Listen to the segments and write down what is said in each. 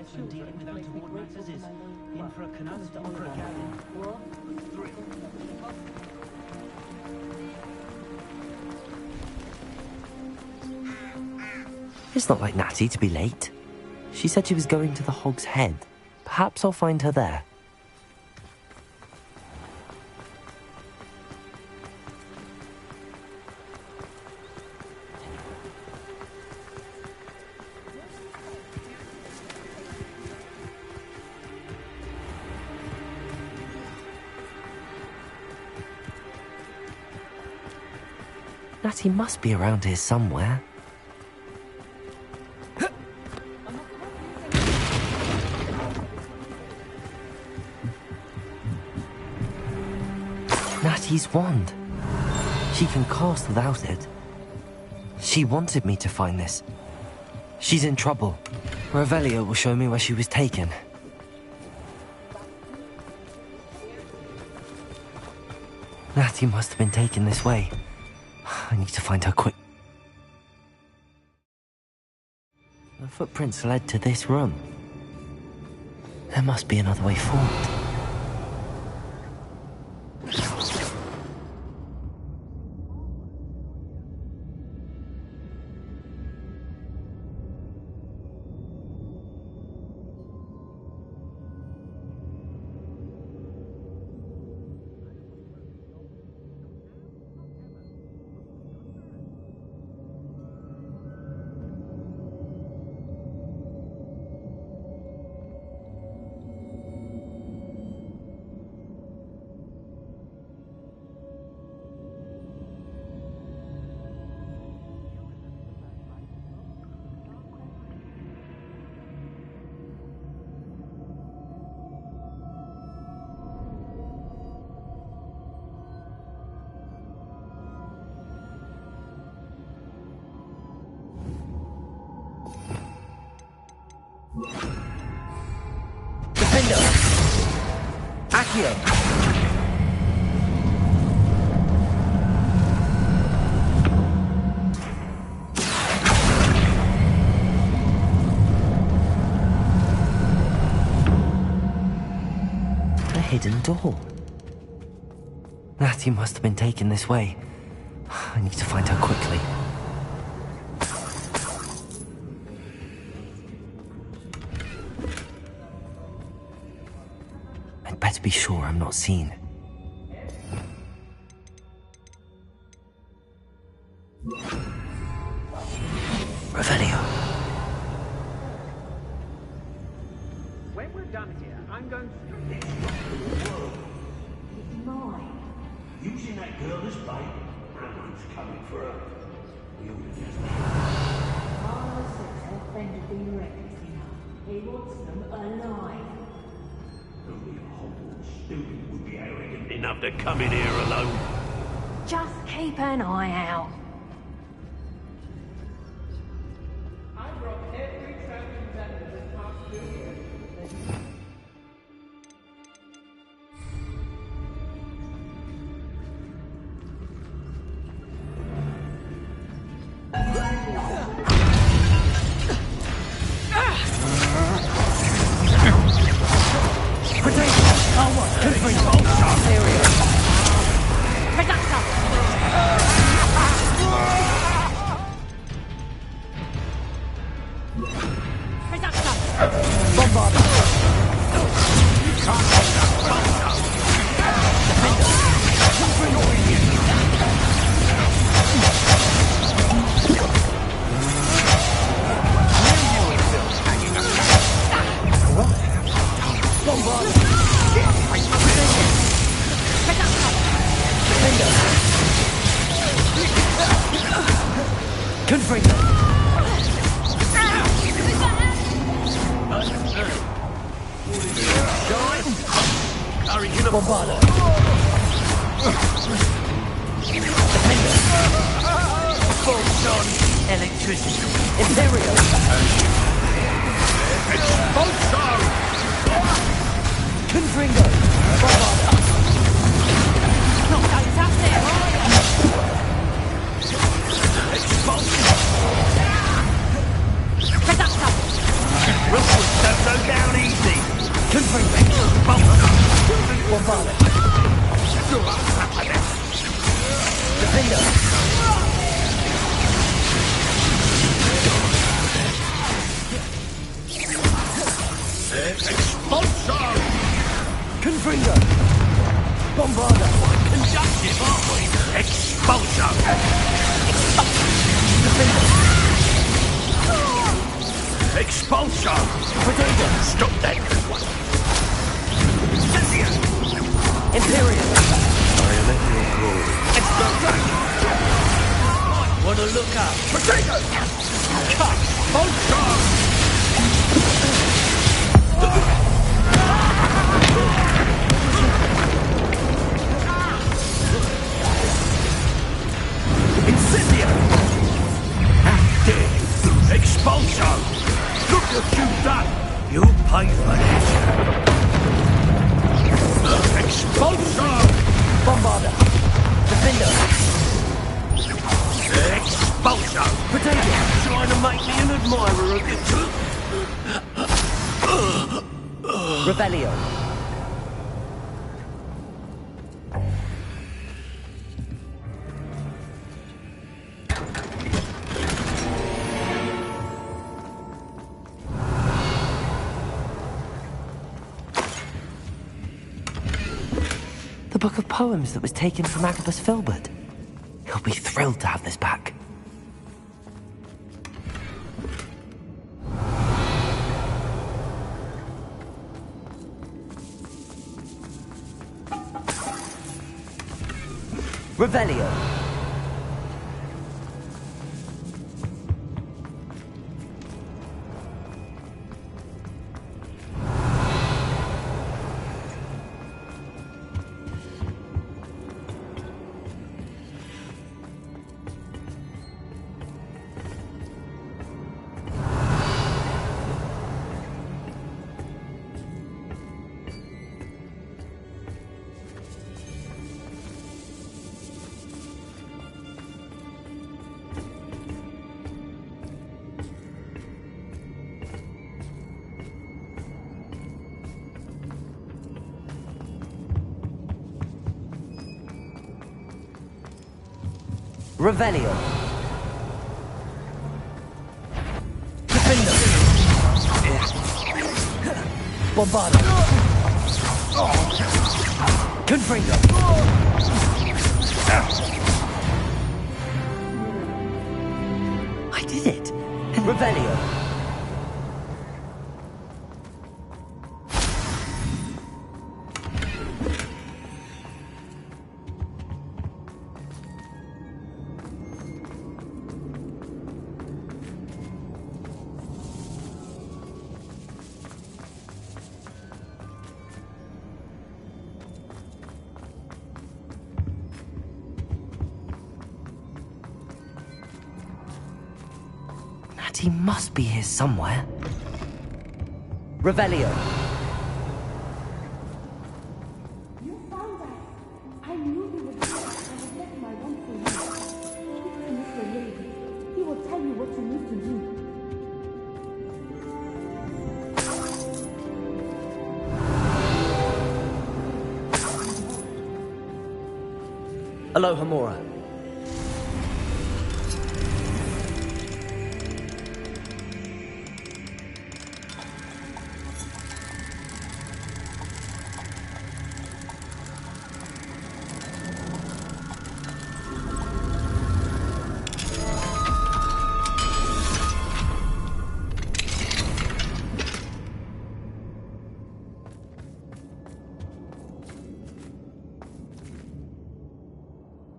tribesman dealing with untoward matters is in for a canasta or a gallon. It's not like Natty to be late. She said she was going to the Hog's Head. Perhaps I'll find her there. Natty must be around here somewhere. Natty's wand. She can cast without it. She wanted me to find this. She's in trouble. Revelio will show me where she was taken. Natty must have been taken this way. I need to find her quick. The footprints led to this room. There must be another way forward. Hidden door. Natty must have been taken this way. I need to find her quickly. I'd better be sure I'm not seen. Revelio. When we're done here, I'm going to... Using that girl as bait, Brandon's coming for her. We all just Carlos says her friend has been reckless enough. He wants them alive. only a Hogwarts student would be arrogant enough to come in here alone. Just keep an eye out. I brought every traveling vendor that passed through here. That's Expulsion! Expulsion! Stop that! Cynthia! Imperial! Expulsion! Wanna look up? Potato! Expulsion! Incendio! Expulsion! Look what you've done! You pay for this! Expulsion! Bombarder! Defender! Expulsion! Potato! Trying to make me an admirer of you. Revelio! The book of poems that was taken from Agabus Filbert. He'll be thrilled to have this back. Revelio. Revelio. Defender. Bombardo. Confringo. I did it. Revelio. He must be here somewhere. Revelio. You found us. I knew you would do it. I have left my wand for you. Speak to Mr. Lady. He will tell you what you need to do. Aloha Mora.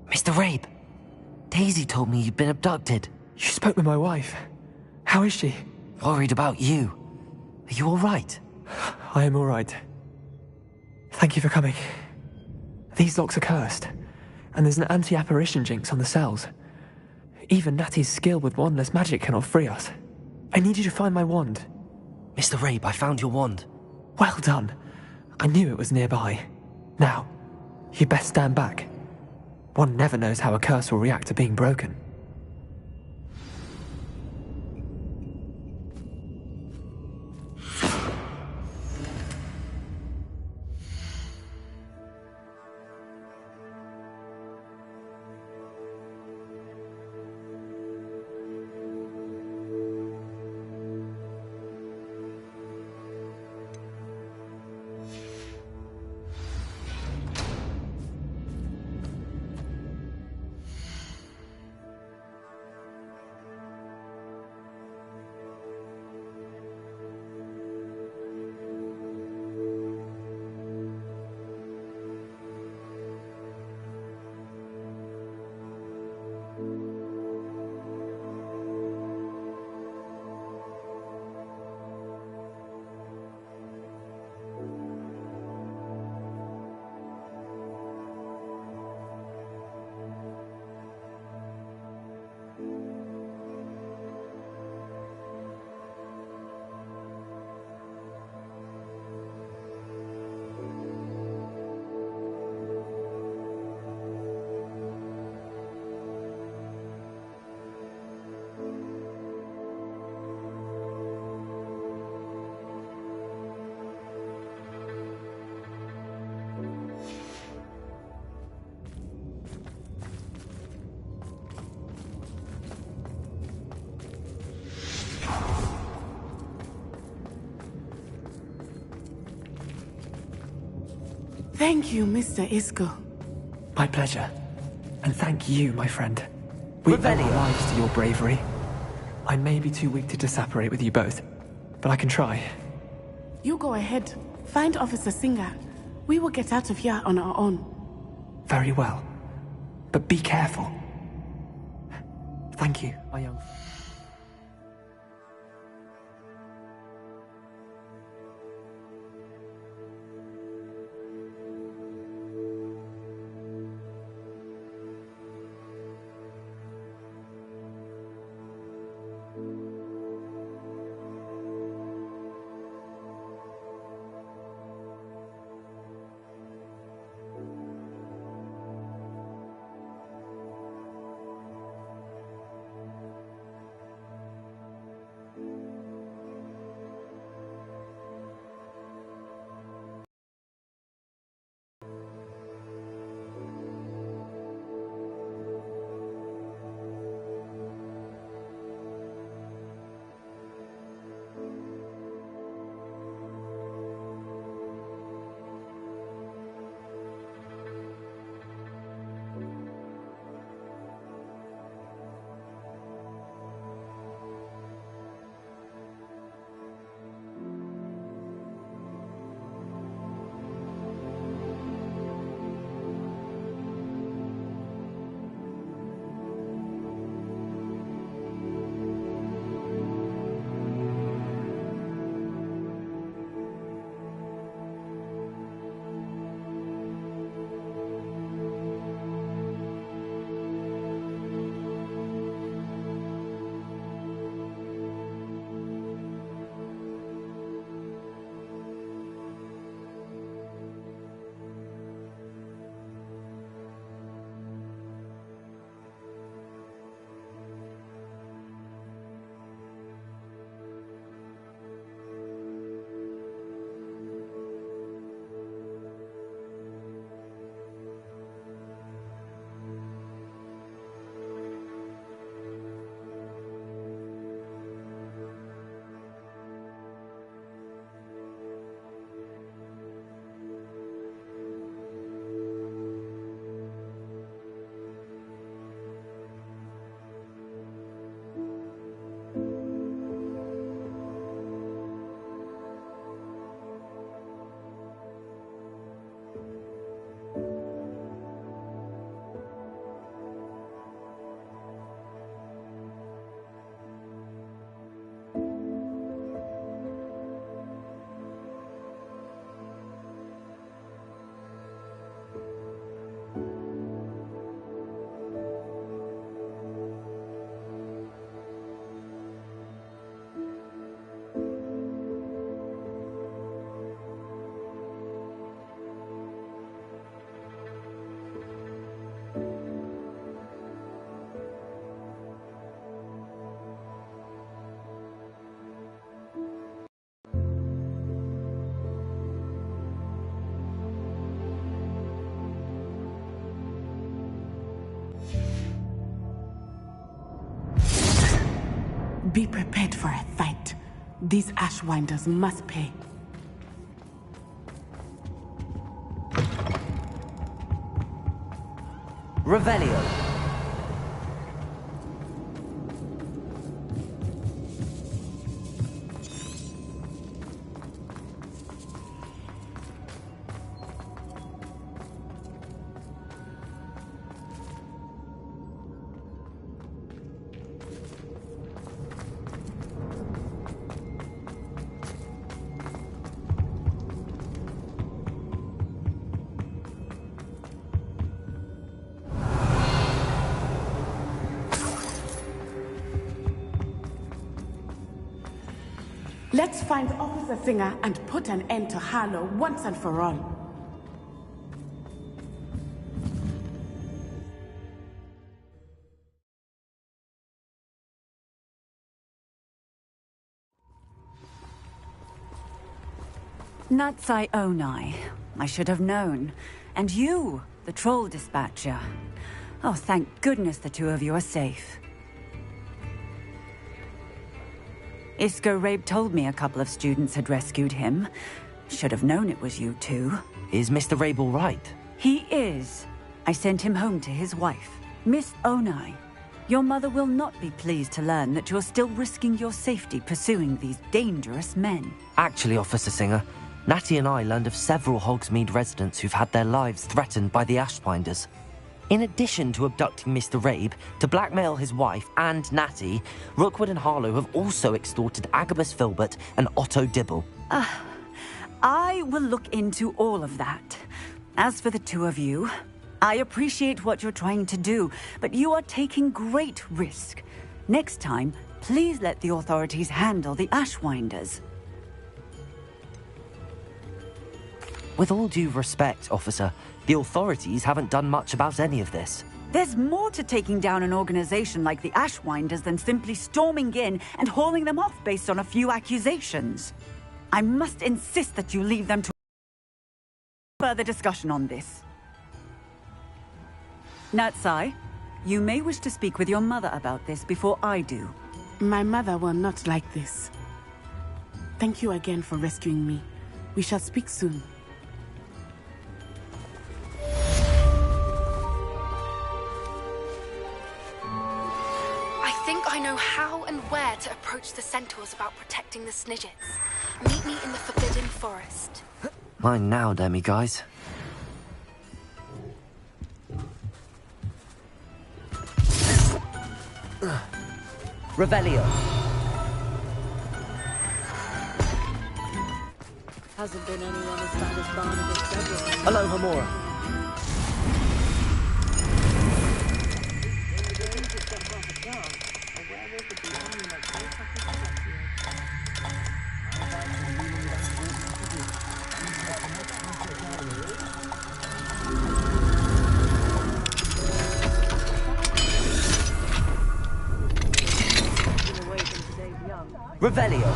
Mr. Rabe, Daisy told me you'd been abducted. You spoke with my wife. How is she? Worried about you. Are you all right? I am all right. Thank you for coming. These locks are cursed, and there's an anti-apparition jinx on the cells. Even Natty's skill with wandless magic cannot free us. I need you to find my wand. Mr. Rabe, I found your wand. Well done. I knew it was nearby. Now, you best stand back. One never knows how a curse will react to being broken. Thank you, Mr. Isco. My pleasure. And thank you, my friend. We owe our lives to your bravery. I may be too weak to disapparate with you both, but I can try. You go ahead. Find Officer Singer. We will get out of here on our own. Very well. But be careful. Thank you, my young friend. Be prepared for a fight. These Ashwinders must pay. Revelio. Let's find Officer Singer and put an end to Harlow once and for all. Natsai Onai. I should have known. And you, the troll dispatcher. Oh, thank goodness the two of you are safe. Isco Rabe told me a couple of students had rescued him. Should have known it was you two. Is Mr. Rabel right? He is. I sent him home to his wife, Miss Onai. Your mother will not be pleased to learn that you're still risking your safety pursuing these dangerous men. Actually, Officer Singer, Natty and I learned of several Hogsmeade residents who've had their lives threatened by the Ashbinders. In addition to abducting Mr. Rabe to blackmail his wife and Natty, Rookwood and Harlow have also extorted Agabus Filbert and Otto Dibble. I will look into all of that. As for the two of you, I appreciate what you're trying to do, but you are taking great risk. Next time, please let the authorities handle the Ashwinders. With all due respect, officer, the authorities haven't done much about any of this. There's more to taking down an organization like the Ashwinders than simply storming in and hauling them off based on a few accusations. I must insist that you leave them to further discussion on this. Natsai, you may wish to speak with your mother about this before I do. My mother will not like this. Thank you again for rescuing me. We shall speak soon. I think I know how and where to approach the centaurs about protecting the Snidgets. Meet me in the Forbidden Forest. Mine now, demi-guys. Revelio. Hasn't been anyone as bad as Barnabas several. Aloha Mora. Revelio.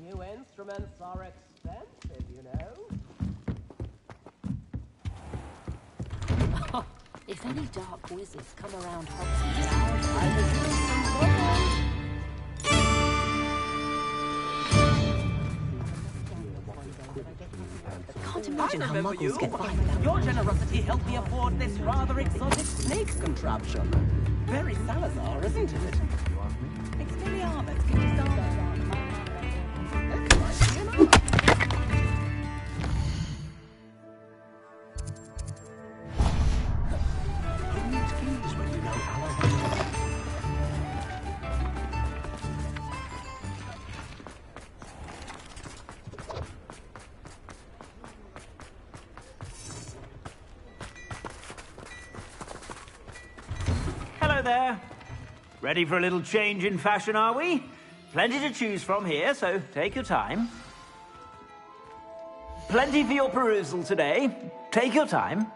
New instruments are expensive, you know. If any dark wizards come around Hogsmeade now, I will do some trouble. Can't imagine how muggles get by without Your generosity helped me afford this rather exotic snake contraption. Very Salazar, isn't it? Expelliarmus, can you start? Hello there. Ready for a little change in fashion, are we? Plenty to choose from here, so take your time. Plenty for your perusal today. Take your time.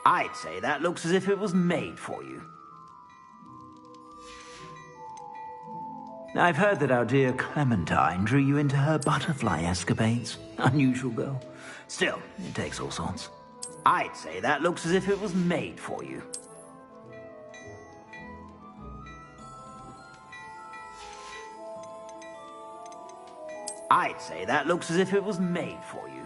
I'd say that looks as if it was made for you. I've heard that our dear Clementine drew you into her butterfly escapades. Unusual girl. Still, it takes all sorts. I'd say that looks as if it was made for you. I'd say that looks as if it was made for you.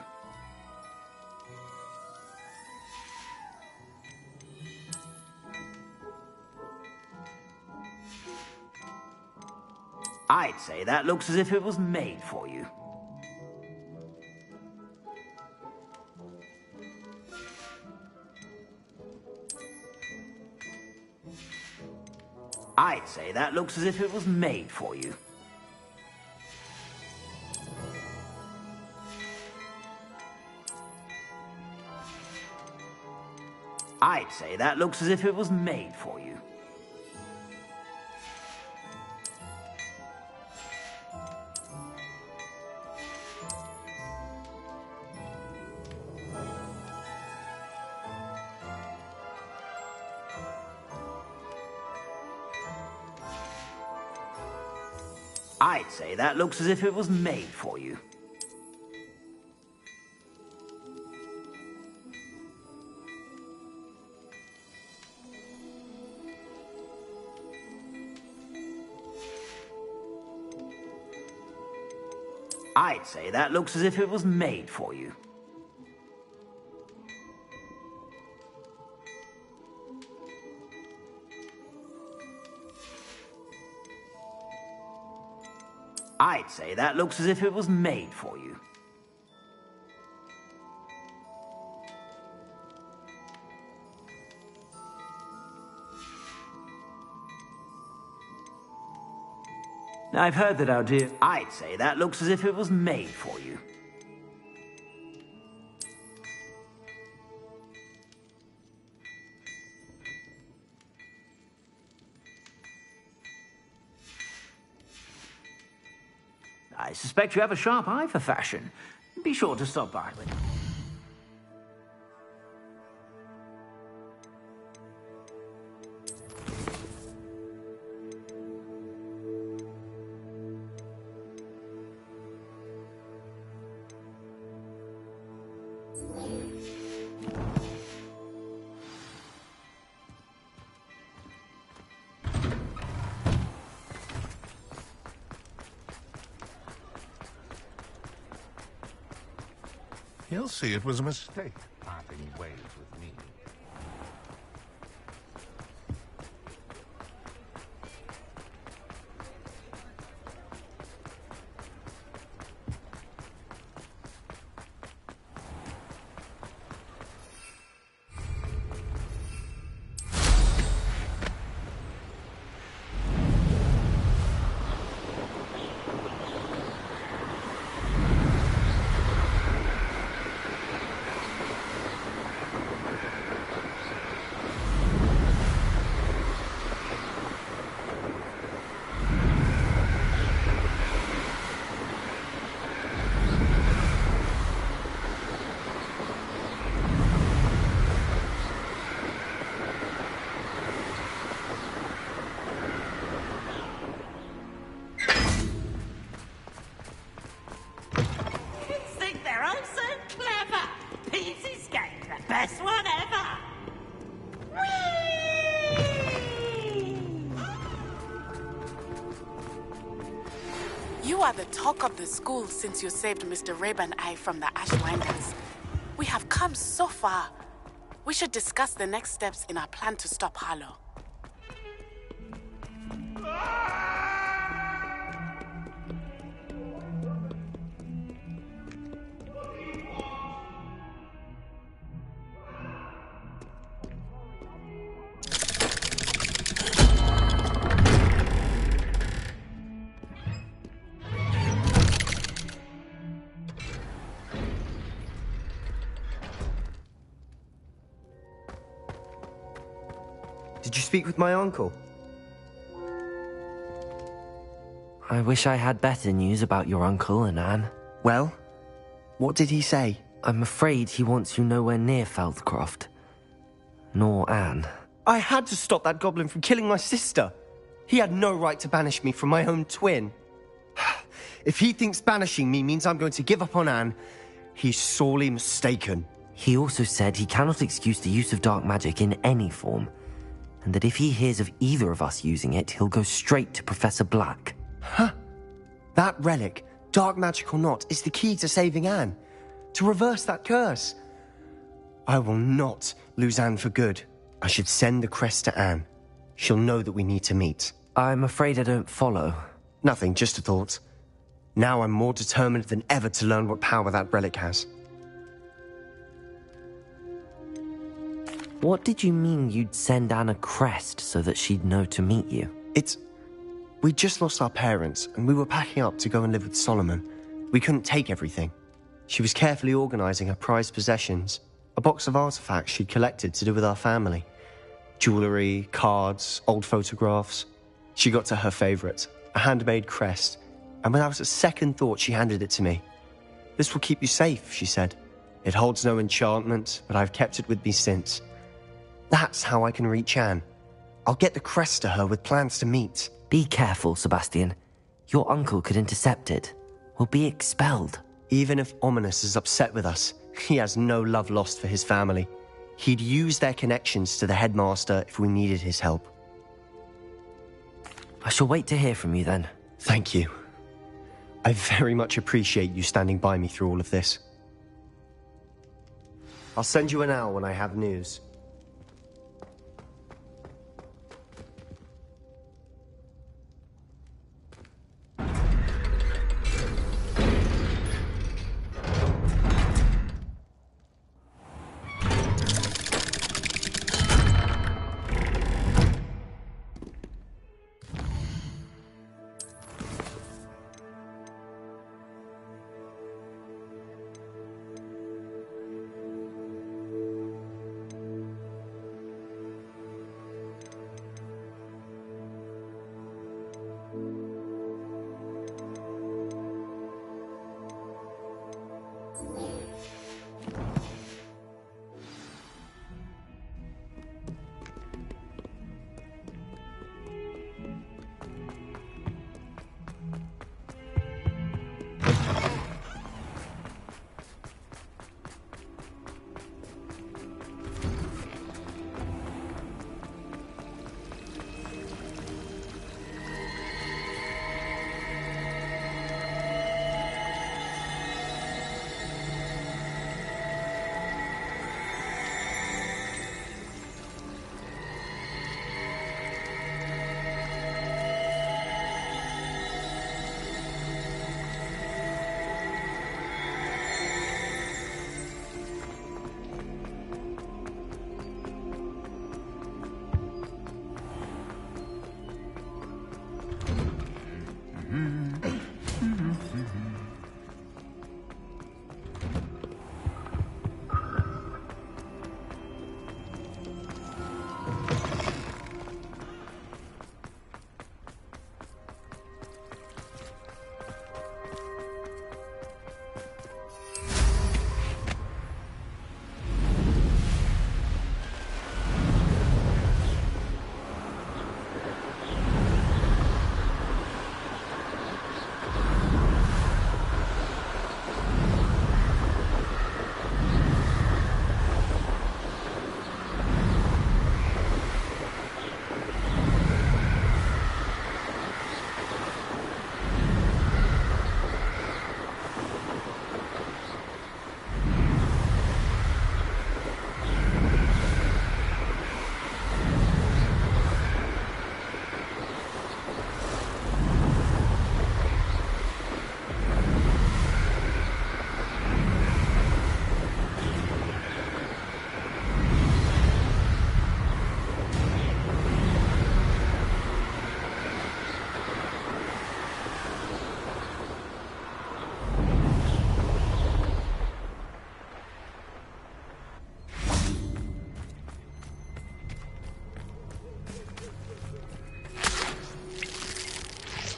I'd say that looks as if it was made for you. I'd say that looks as if it was made for you. I'd say that looks as if it was made for you. I'd say that looks as if it was made for you. I'd say that looks as if it was made for you. I'd say that looks as if it was made for you. I've heard that our dear... I'd say that looks as if it was made for you. I suspect you have a sharp eye for fashion. Be sure to stop by with... He'll see it was a mistake, parting ways with me. Best one ever! You are the talk of the school since you saved Mr. Rabe and I from the Ashwinders. We have come so far. We should discuss the next steps in our plan to stop Harlow. Did you speak with my uncle? I wish I had better news about your uncle and Anne. Well, what did he say? I'm afraid he wants you nowhere near Feldcroft. Nor Anne. I had to stop that goblin from killing my sister. He had no right to banish me from my own twin. If he thinks banishing me means I'm going to give up on Anne, he's sorely mistaken. He also said he cannot excuse the use of dark magic in any form, and that if he hears of either of us using it, he'll go straight to Professor Black. Huh? That relic, dark magic or not, is the key to saving Anne. To reverse that curse. I will not lose Anne for good. I should send the crest to Anne. She'll know that we need to meet. I'm afraid I don't follow. Nothing, just a thought. Now I'm more determined than ever to learn what power that relic has. What did you mean you'd send Anne a crest so that she'd know to meet you? We just lost our parents, and we were packing up to go and live with Solomon. We couldn't take everything. She was carefully organizing her prized possessions, a box of artifacts she'd collected to do with our family. Jewelry, cards, old photographs. She got to her favorite, a handmade crest, and without a second thought she handed it to me. "This will keep you safe," she said. "It holds no enchantment, but I've kept it with me since. That's how I can reach Anne. I'll get the crest to her with plans to meet." Be careful, Sebastian. Your uncle could intercept it. We'll be expelled. Even if Ominous is upset with us, he has no love lost for his family. He'd use their connections to the headmaster if we needed his help. I shall wait to hear from you then. Thank you. I very much appreciate you standing by me through all of this. I'll send you an owl when I have news.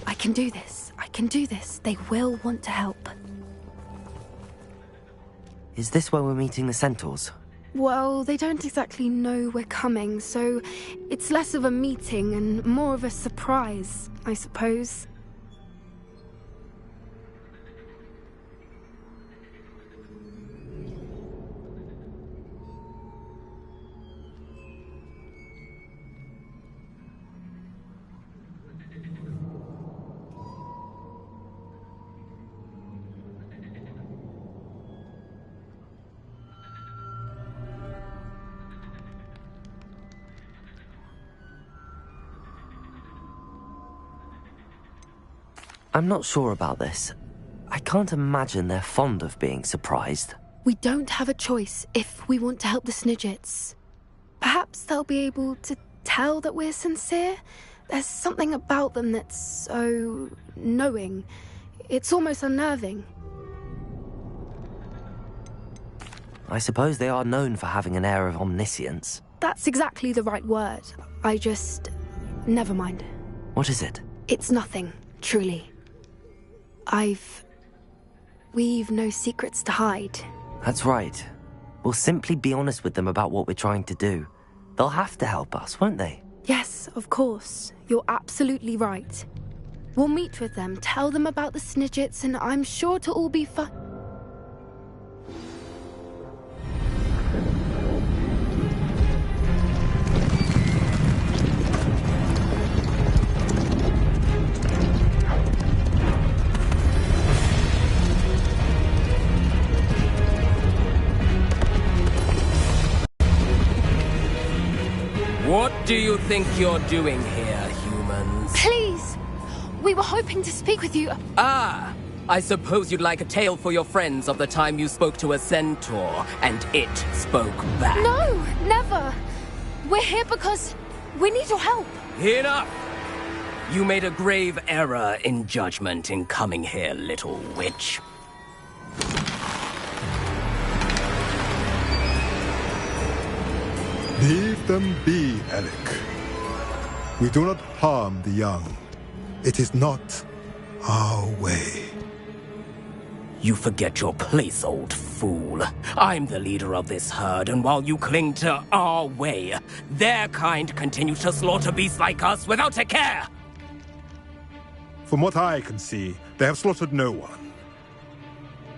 I can do this. I can do this. They will want to help. Is this where we're meeting the centaurs? Well, they don't exactly know we're coming, so it's less of a meeting and more of a surprise, I suppose. I'm not sure about this. I can't imagine they're fond of being surprised. We don't have a choice if we want to help the Snidgets. Perhaps they'll be able to tell that we're sincere. There's something about them that's so knowing. It's almost unnerving. I suppose they are known for having an air of omniscience. That's exactly the right word. Never mind. What is it? It's nothing, truly. We've no secrets to hide. That's right. We'll simply be honest with them about what we're trying to do. They'll have to help us, won't they? Yes, of course. You're absolutely right. We'll meet with them, tell them about the Snidgets, and I'm sure it'll all be fine. What do you think you're doing here, humans? Please! We were hoping to speak with you. Ah! I suppose you'd like a tale for your friends of the time you spoke to a centaur, and it spoke back. No! Never! We're here because we need your help. Enough! You made a grave error in judgment in coming here, little witch. Leave them be, Alec. We do not harm the young. It is not our way. You forget your place, old fool. I'm the leader of this herd, and while you cling to our way, their kind continue to slaughter beasts like us without a care! From what I can see, they have slaughtered no one.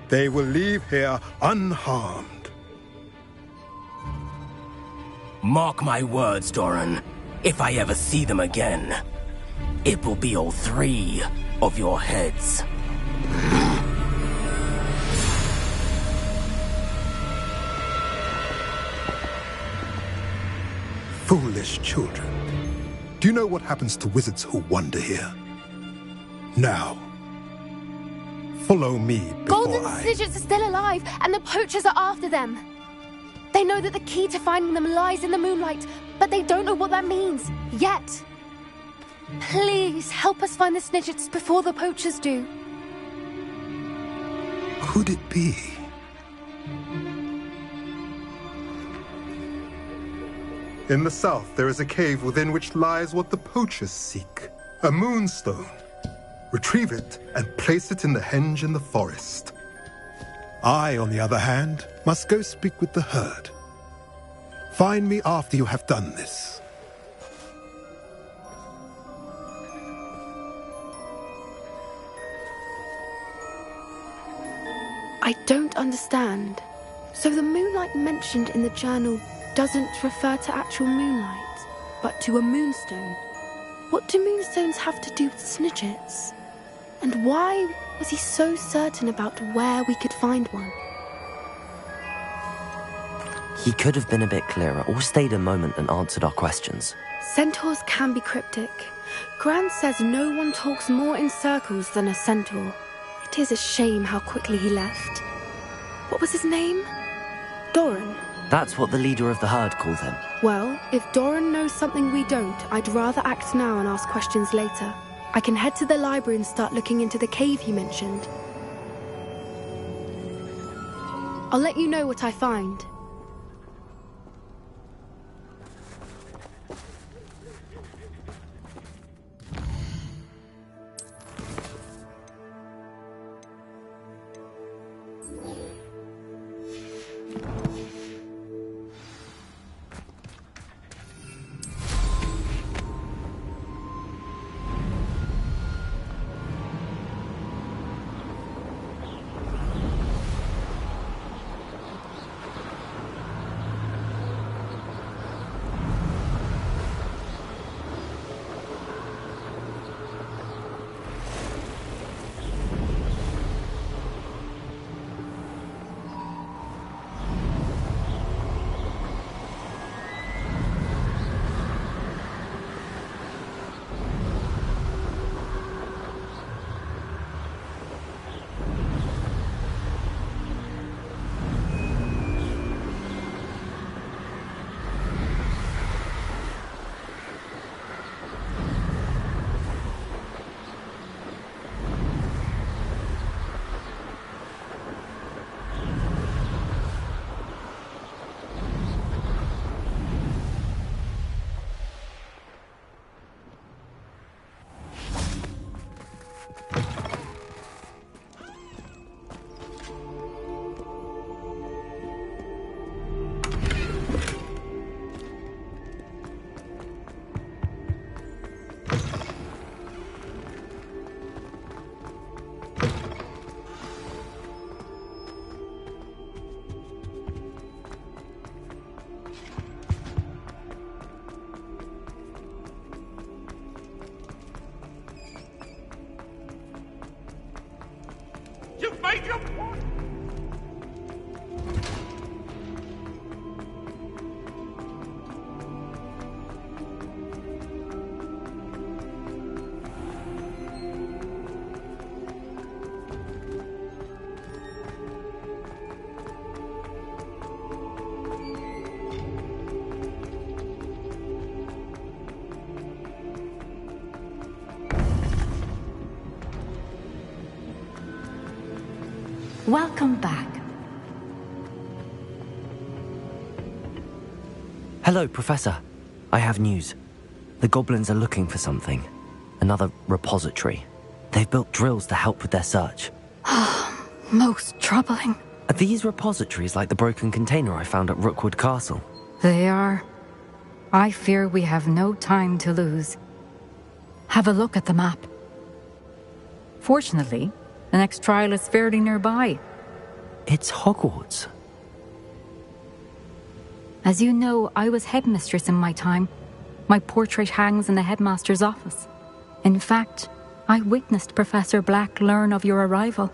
They will leave here unharmed. Mark my words, Doran. If I ever see them again, it will be all 3 of your heads. Foolish children. Do you know what happens to wizards who wander here? Now, follow me before Golden Snidgets are still alive, and the poachers are after them. They know that the key to finding them lies in the moonlight, but they don't know what that means, yet. Please, help us find the Snidgets before the poachers do. Could it be? In the south, there is a cave within which lies what the poachers seek. A moonstone. Retrieve it and place it in the henge in the forest. I, on the other hand, must go speak with the herd. Find me after you have done this. I don't understand. So the moonlight mentioned in the journal doesn't refer to actual moonlight, but to a moonstone. What do moonstones have to do with Snidgets? And why was he so certain about where we could find one? He could have been a bit clearer, or stayed a moment and answered our questions. Centaurs can be cryptic. Gran says no one talks more in circles than a centaur. It is a shame how quickly he left. What was his name? Doran. That's what the leader of the herd called him. Well, if Doran knows something we don't, I'd rather act now and ask questions later. I can head to the library and start looking into the cave he mentioned. I'll let you know what I find. Welcome back. Hello, Professor. I have news. The goblins are looking for something. Another repository. They've built drills to help with their search. Most troubling. Are these repositories like the broken container I found at Rookwood Castle? They are. I fear we have no time to lose. Have a look at the map. Fortunately, the next trial is fairly nearby. It's Hogwarts. As you know, I was headmistress in my time. My portrait hangs in the headmaster's office. In fact, I witnessed Professor Black learn of your arrival.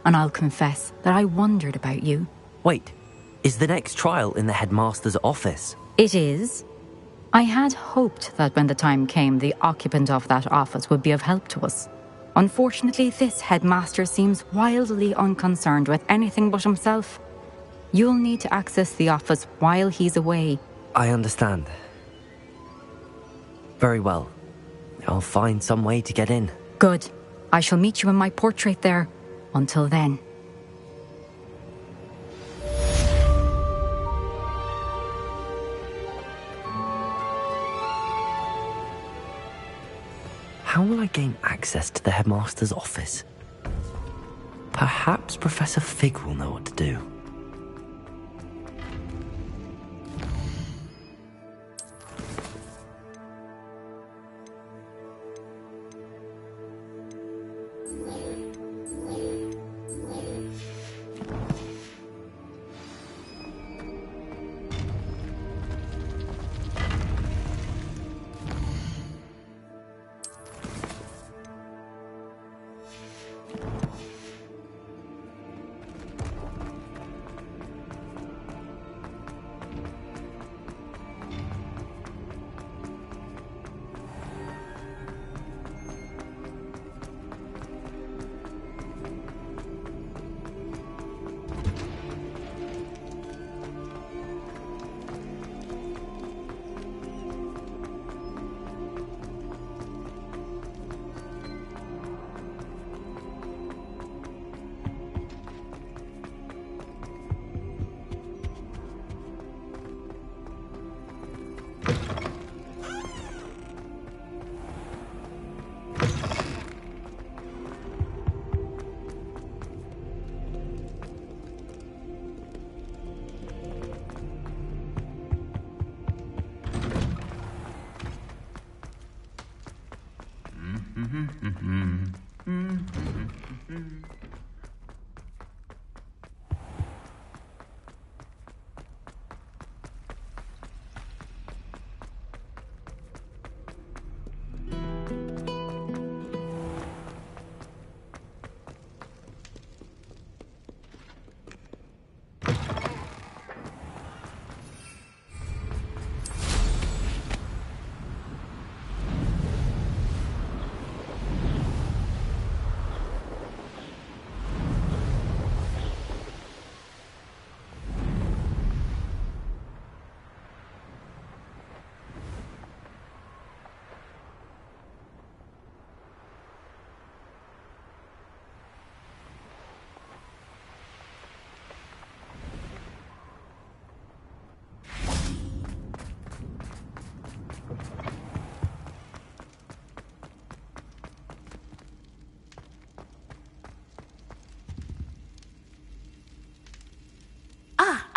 And I'll confess that I wondered about you. Wait, is the next trial in the headmaster's office? It is. I had hoped that when the time came, the occupant of that office would be of help to us. Unfortunately, this headmaster seems wildly unconcerned with anything but himself. You'll need to access the office while he's away. I understand. Very well. I'll find some way to get in. Good. I shall meet you in my portrait there. Until then. How will I gain access to the headmaster's office? Perhaps Professor Fig will know what to do.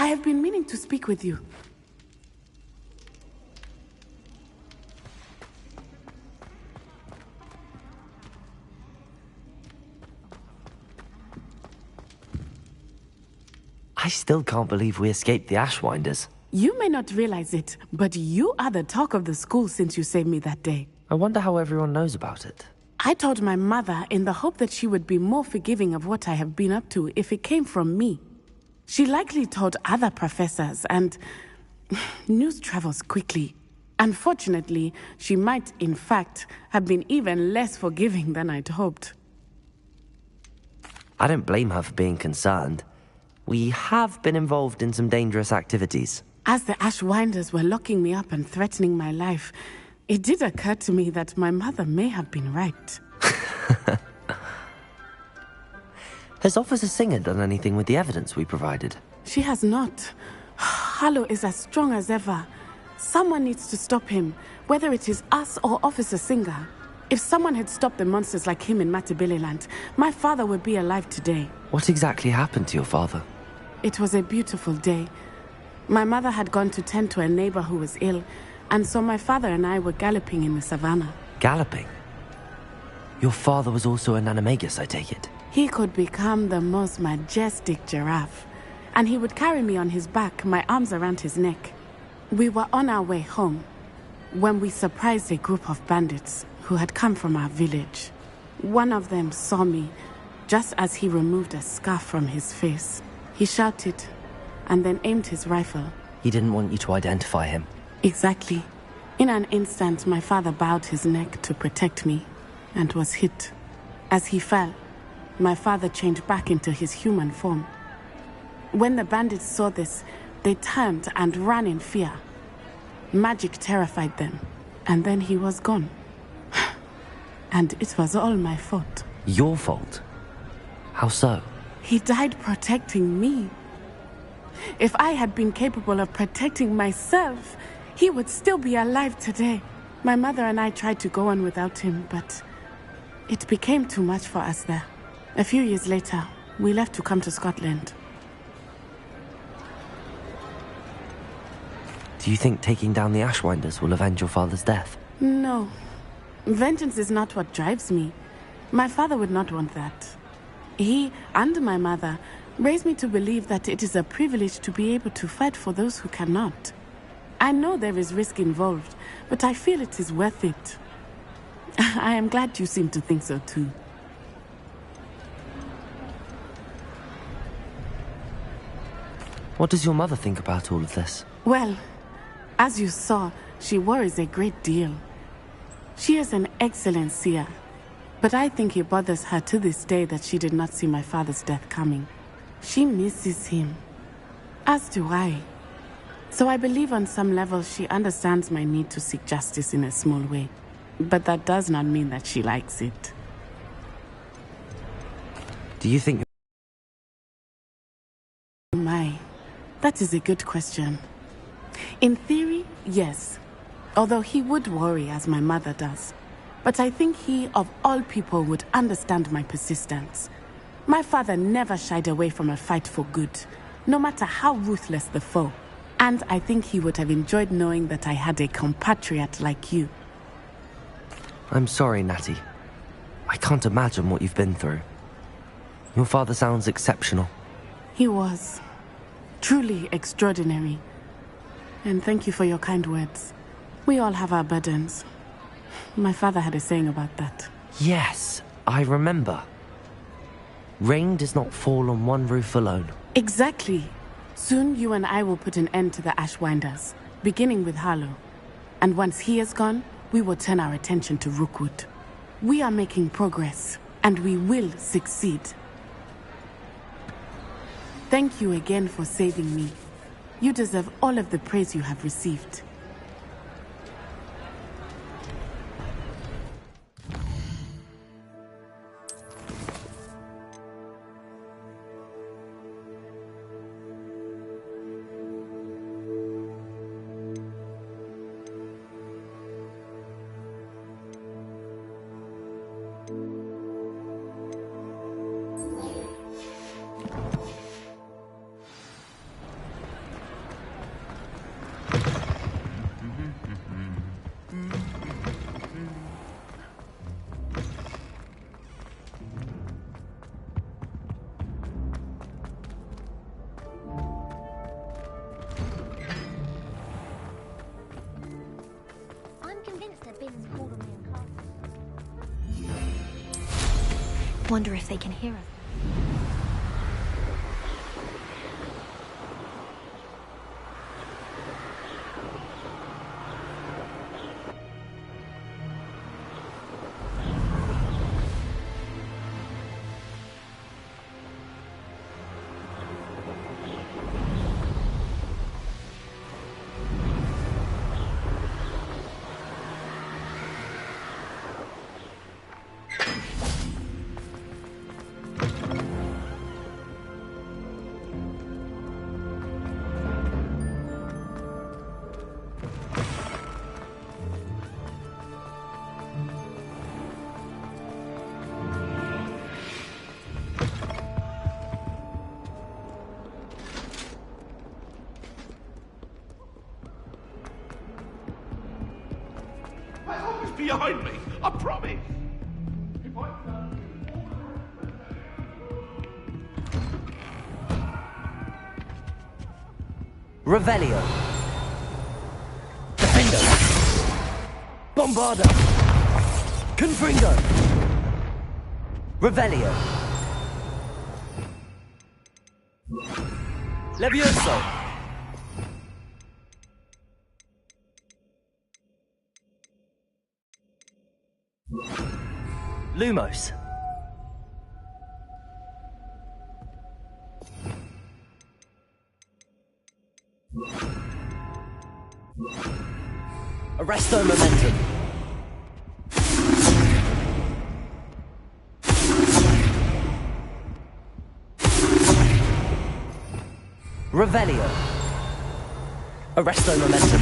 I have been meaning to speak with you. I still can't believe we escaped the Ashwinders. You may not realize it, but you are the talk of the school since you saved me that day. I wonder how everyone knows about it. I told my mother in the hope that she would be more forgiving of what I have been up to if it came from me. She likely told other professors, and news travels quickly. Unfortunately, she might, in fact, have been even less forgiving than I'd hoped. I don't blame her for being concerned. We have been involved in some dangerous activities. As the Ashwinders were locking me up and threatening my life, it did occur to me that my mother may have been right. Has Officer Singer done anything with the evidence we provided? She has not. Harlow is as strong as ever. Someone needs to stop him, whether it is us or Officer Singer. If someone had stopped the monsters like him in Matabeleland, my father would be alive today. What exactly happened to your father? It was a beautiful day. My mother had gone to tend to a neighbor who was ill, and so my father and I were galloping in the savannah. Galloping? Your father was also an animagus, I take it? He could become the most majestic giraffe, and he would carry me on his back, my arms around his neck. We were on our way home when we surprised a group of bandits who had come from our village. One of them saw me just as he removed a scarf from his face. He shouted and then aimed his rifle. He didn't want you to identify him. Exactly. In an instant, my father bowed his neck to protect me and was hit. As he fell, my father changed back into his human form. When the bandits saw this, they turned and ran in fear. Magic terrified them, and then he was gone. And it was all my fault. Your fault? How so? He died protecting me. If I had been capable of protecting myself, he would still be alive today. My mother and I tried to go on without him, but it became too much for us there. A few years later, we left to come to Scotland. Do you think taking down the Ashwinders will avenge your father's death? No. Vengeance is not what drives me. My father would not want that. He and my mother raised me to believe that it is a privilege to be able to fight for those who cannot. I know there is risk involved, but I feel it is worth it. I am glad you seem to think so too. What does your mother think about all of this? Well, as you saw, she worries a great deal. She is an excellent seer, but I think it bothers her to this day that she did not see my father's death coming. She misses him, as do I. So I believe on some level she understands my need to seek justice in a small way. But that does not mean that she likes it. Do you think... That is a good question. In theory, yes. Although he would worry as my mother does. But I think he, of all people, would understand my persistence. My father never shied away from a fight for good, no matter how ruthless the foe. And I think he would have enjoyed knowing that I had a compatriot like you. I'm sorry, Natty. I can't imagine what you've been through. Your father sounds exceptional. He was. Truly extraordinary. And thank you for your kind words. We all have our burdens. My father had a saying about that. Yes, I remember. Rain does not fall on one roof alone. Exactly. Soon you and I will put an end to the Ashwinders, beginning with Harlow. And once he is gone, we will turn our attention to Rookwood. We are making progress, and we will succeed. Thank you again for saving me. You deserve all of the praise you have received. Wonder if they can hear us. behind me. I promise. Revelio. Defendo. Bombarda. Confringo. Revelio. Levioso. Lumos. Arresto momentum. Revelio. Arresto momentum.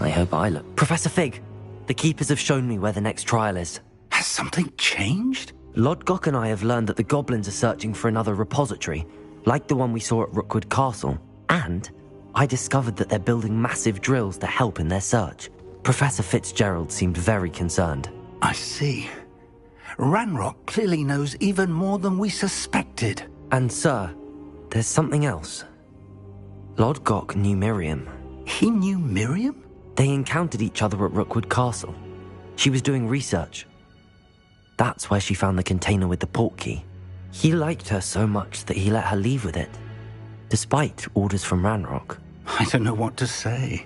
I hope I look. Professor Fig, the Keepers have shown me where the next trial is. Has something changed? Lodgok and I have learned that the goblins are searching for another repository, like the one we saw at Rookwood Castle. And I discovered that they're building massive drills to help in their search. Professor Fitzgerald seemed very concerned. I see. Ranrock clearly knows even more than we suspected. And sir, there's something else. Lodgok knew Miriam. He knew Miriam? They encountered each other at Rookwood Castle. She was doing research. That's where she found the container with the portkey. He liked her so much that he let her leave with it, despite orders from Ranrock. I don't know what to say.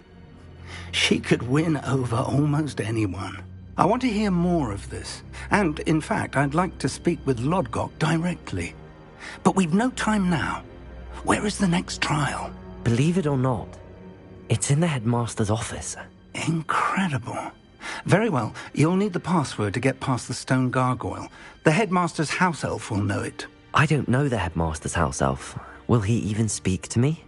She could win over almost anyone. I want to hear more of this. And, in fact, I'd like to speak with Lodgok directly. But we've no time now. Where is the next trial? Believe it or not, it's in the headmaster's office. Incredible. Very well. You'll need the password to get past the stone gargoyle. The headmaster's house elf will know it. I don't know the headmaster's house elf. Will he even speak to me?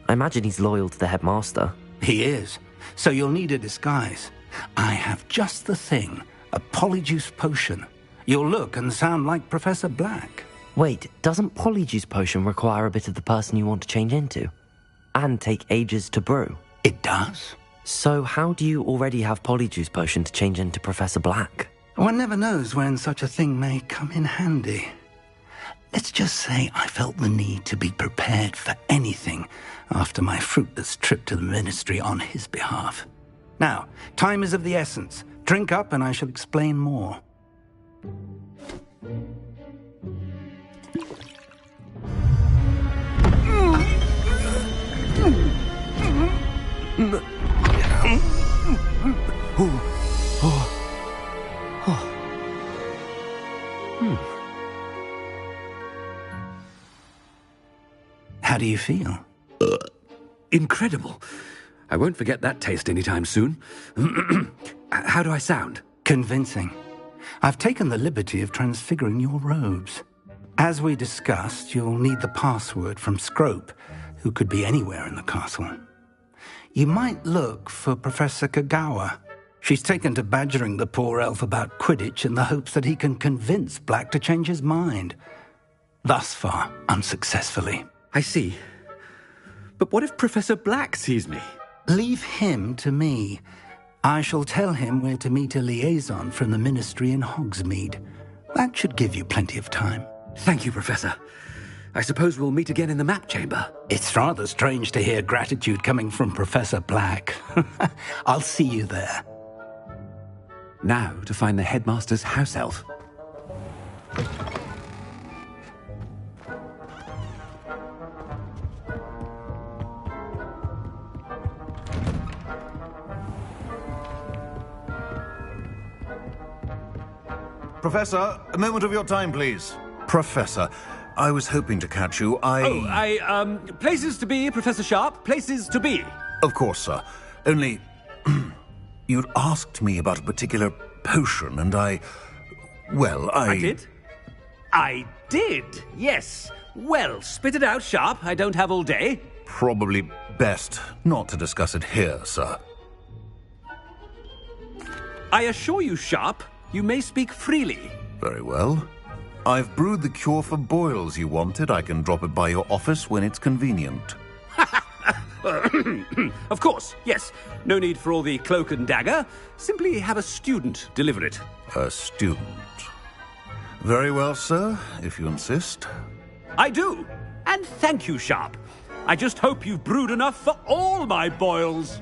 I imagine he's loyal to the headmaster. He is. So you'll need a disguise. I have just the thing. A polyjuice potion. You'll look and sound like Professor Black. Wait, doesn't polyjuice potion require a bit of the person you want to change into? And take ages to brew? It does. So how do you already have polyjuice potion to change into Professor Black? One never knows when such a thing may come in handy. Let's just say I felt the need to be prepared for anything after my fruitless trip to the ministry on his behalf. Now, time is of the essence. Drink up and I shall explain more. How do you feel? Incredible. I won't forget that taste anytime soon. How do I sound? Convincing. I've taken the liberty of transfiguring your robes. As we discussed, you'll need the password from Scrope, who could be anywhere in the castle. You might look for Professor Kagawa. She's taken to badgering the poor elf about Quidditch in the hopes that he can convince Black to change his mind. Thus far, unsuccessfully. I see. But what if Professor Black sees me? Leave him to me. I shall tell him where to meet a liaison from the ministry in Hogsmeade. That should give you plenty of time. Thank you, Professor. I suppose we'll meet again in the map chamber. It's rather strange to hear gratitude coming from Professor Black. I'll see you there. Now to find the headmaster's house elf. Professor, a moment of your time, please. Professor, I was hoping to catch you. Places to be, Professor Sharp. Places to be. Of course, sir. Only, you'd asked me about a particular potion, and I did? I did, yes. Well, spit it out, Sharp. I don't have all day. Probably best not to discuss it here, sir. I assure you, Sharp, you may speak freely. Very well. I've brewed the cure for boils you wanted. I can drop it by your office when it's convenient. Of course, yes. No need for all the cloak and dagger. Simply have a student deliver it. A student. Very well, sir, if you insist. I do. And thank you, Sharp. I just hope you've brewed enough for all my boils.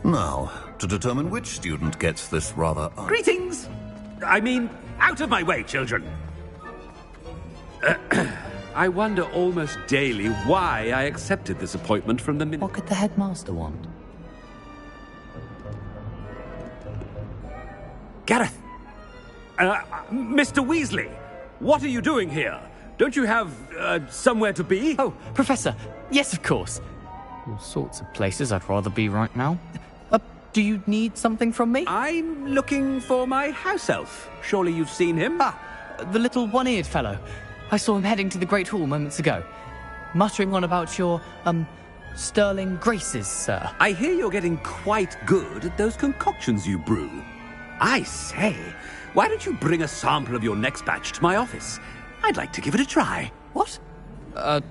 Now, to determine which student gets this rather... Greetings! I mean, out of my way, children. I wonder almost daily why I accepted this appointment from the minister. What could the headmaster want? Gareth! Mr. Weasley, what are you doing here? Don't you have, somewhere to be? Oh, Professor, yes, of course. All sorts of places I'd rather be right now. Do you need something from me? I'm looking for my house elf. Surely you've seen him? Ah, the little one-eared fellow. I saw him heading to the Great Hall moments ago, muttering on about your, sterling graces, sir. I hear you're getting quite good at those concoctions you brew. I say, why don't you bring a sample of your next batch to my office? I'd like to give it a try. What?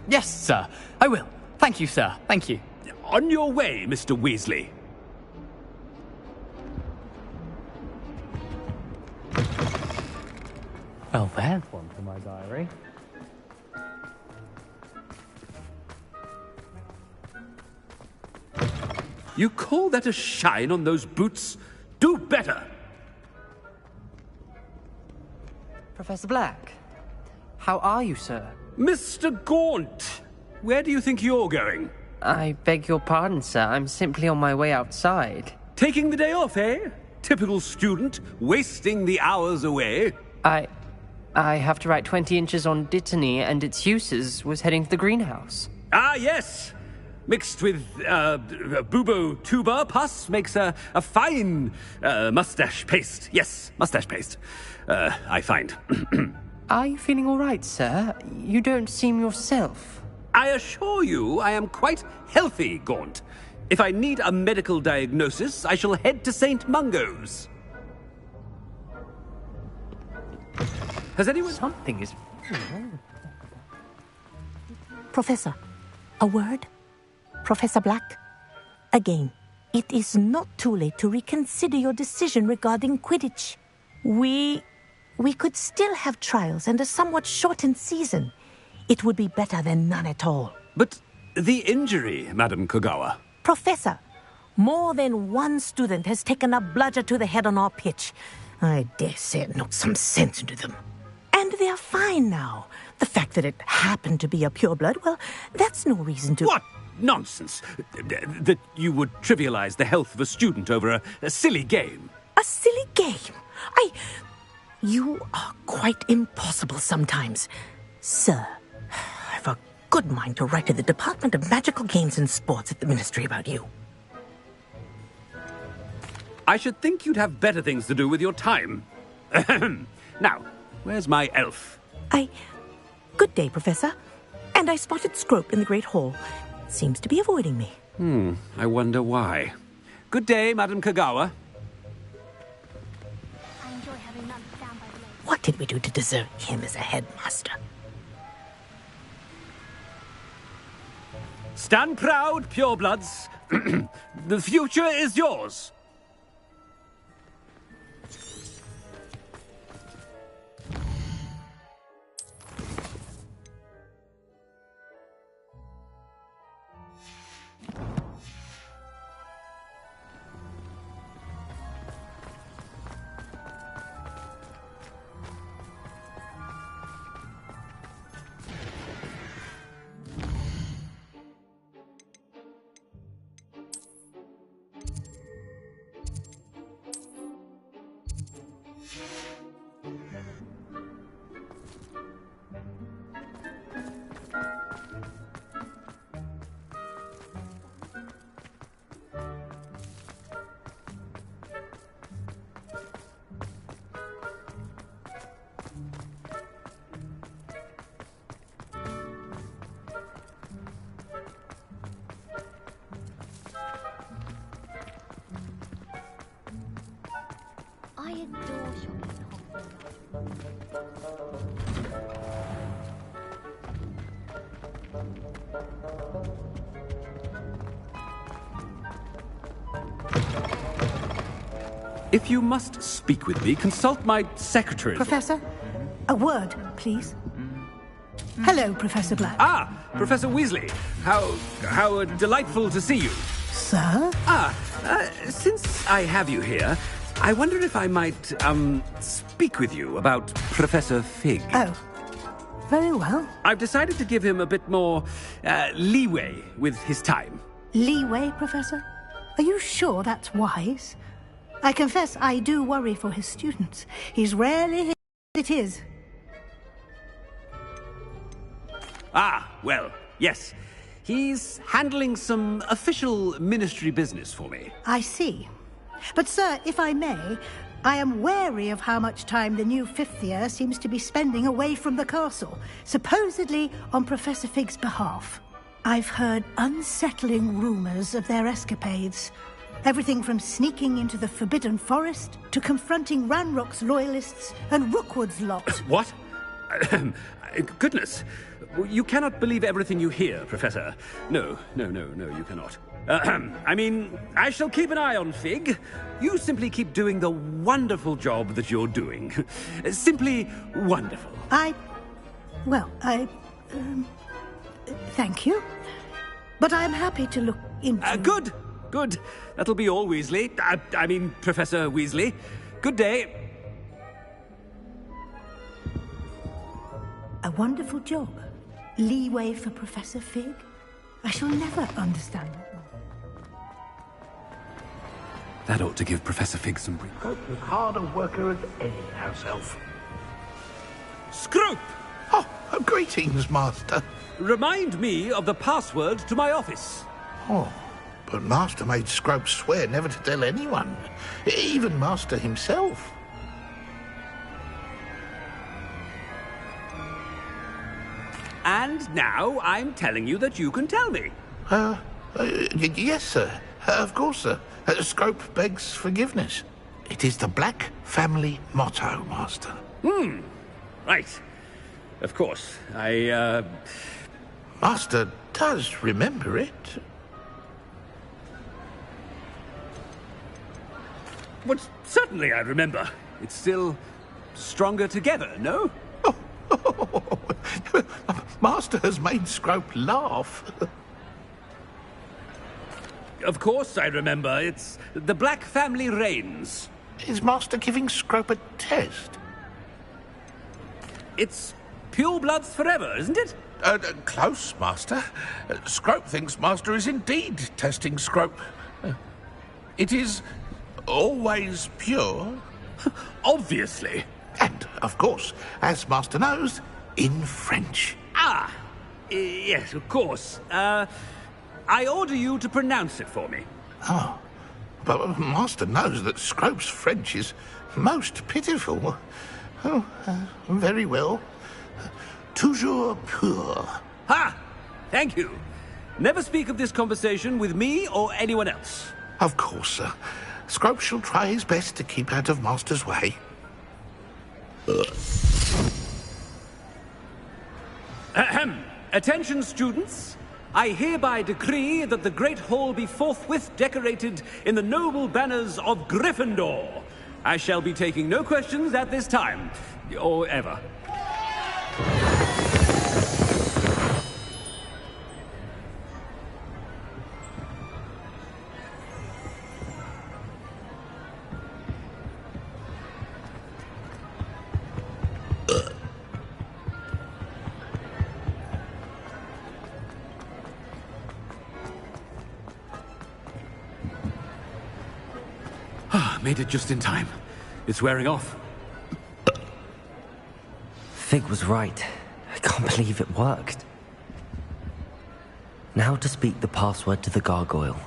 Yes, sir. I will. Thank you, sir. Thank you. On your way, Mr. Weasley. Well, there's one for my diary. You call that a shine on those boots? Do better! Professor Black, how are you, sir? Mr. Gaunt, where do you think you're going? I beg your pardon, sir. I'm simply on my way outside. Taking the day off, eh? Typical student, wasting the hours away. I have to write 20 inches on Dittany and its uses was heading to the greenhouse. Ah, yes! Mixed with, bubo tuber pus makes a fine, mustache paste. Yes, mustache paste. I find. Are you feeling all right, sir? You don't seem yourself. I assure you I am quite healthy, Gaunt. If I need a medical diagnosis, I shall head to St. Mungo's. Has anyone... Something is... Professor, a word? Professor Black? Again, it is not too late to reconsider your decision regarding Quidditch. We could still have trials and a somewhat shortened season. It would be better than none at all. But the injury, Madam Kogawa... Professor, more than one student has taken a bludger to the head on our pitch. I dare say it knocked some sense into them. And they're fine now. The fact that it happened to be a pureblood, well, that's no reason to... What nonsense! That you would trivialize the health of a student over a silly game. A silly game? You are quite impossible sometimes. Sir, I've a good mind to write to the Department of Magical Games and Sports at the Ministry about you. I should think you'd have better things to do with your time. Now, where's my elf? Good day, Professor. And I spotted Scrope in the Great Hall. Seems to be avoiding me. I wonder why. Good day, Madam Kogawa. What did we do to deserve him as a headmaster? Stand proud, purebloods. The future is yours. If you must speak with me, consult my secretary. Professor, a word, please. Hello, Professor Black. Ah, Professor Weasley. How delightful to see you. Sir? Since I have you here, I wonder if I might, speak with you about Professor Fig. Oh, very well. I've decided to give him a bit more, leeway with his time. Leeway, Professor? Are you sure that's wise? I confess I do worry for his students. He's rarely it is. Ah, well, yes. He's handling some official ministry business for me. I see. But, sir, if I may, I am wary of how much time the new fifth year seems to be spending away from the castle, supposedly on Professor Fig's behalf. I've heard unsettling rumours of their escapades. Everything from sneaking into the Forbidden Forest to confronting Ranrock's loyalists and Rookwood's lot. What? Goodness. You cannot believe everything you hear, Professor. No, you cannot. I mean, I shall keep an eye on Fig. You simply keep doing the wonderful job that you're doing. Simply wonderful. Thank you. But I'm happy to look into... Good. That'll be all, Weasley. I mean, Professor Weasley. Good day. A wonderful job. Leeway for Professor Fig? I shall never understand that. That ought to give Professor Fig some breathing. Scrope as hard a worker as any house elf. Scrope! Oh, greetings, Master. Remind me of the password to my office. Oh, but Master made Scrope swear never to tell anyone, even Master himself. And now I'm telling you that you can tell me. Yes, sir. Of course, sir. Scrope begs forgiveness. It is the Black family motto, Master. Right. Of course. Master does remember it. Well, certainly I remember. It's still stronger together, no? Master has made Scrope laugh. Of course I remember. It's the Black family reigns. Is Master giving Scrope a test? It's pure bloods forever, isn't it? Close, Master. Scrope thinks Master is indeed testing Scrope. It is always pure. Obviously. And, of course, as Master knows, in French. Yes, of course. I order you to pronounce it for me. Oh, but Master knows that Scrope's French is most pitiful. Oh, very well. Toujours pur. Ha! Thank you. Never speak of this conversation with me or anyone else. Of course, sir. Scrope shall try his best to keep out of Master's way. Ahem. Attention, students. I hereby decree that the Great Hall be forthwith decorated in the noble banners of Gryffindor. I shall be taking no questions at this time, or ever. Made it just in time. It's wearing off. Fig was right. I can't believe it worked. Now to speak the password to the gargoyle.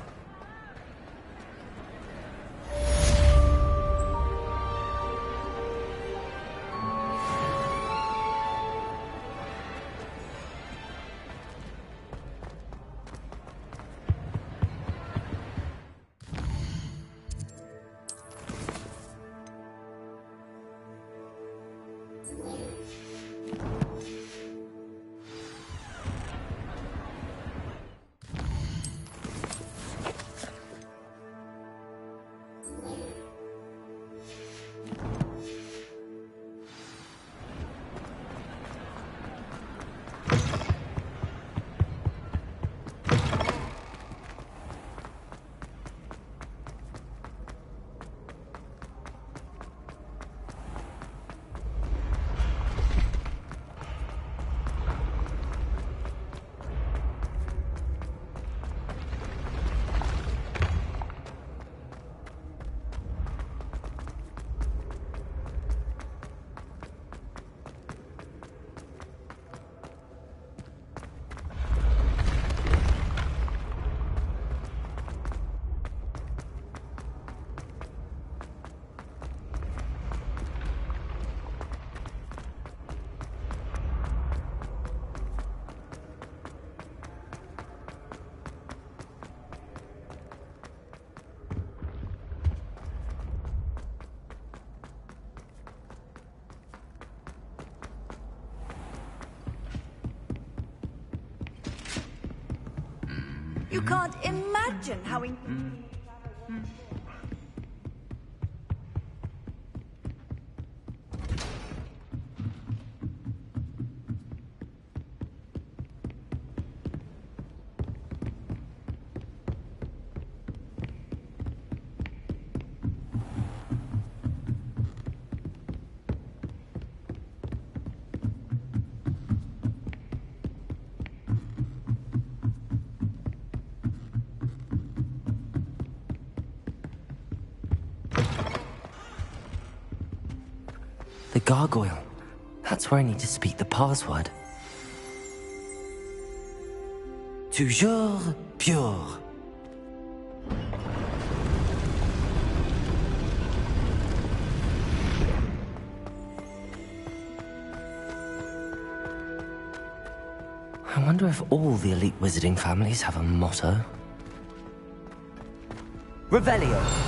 You can't imagine how... The gargoyle. That's where I need to speak the password. Toujours pure. I wonder if all the elite wizarding families have a motto. Revelio.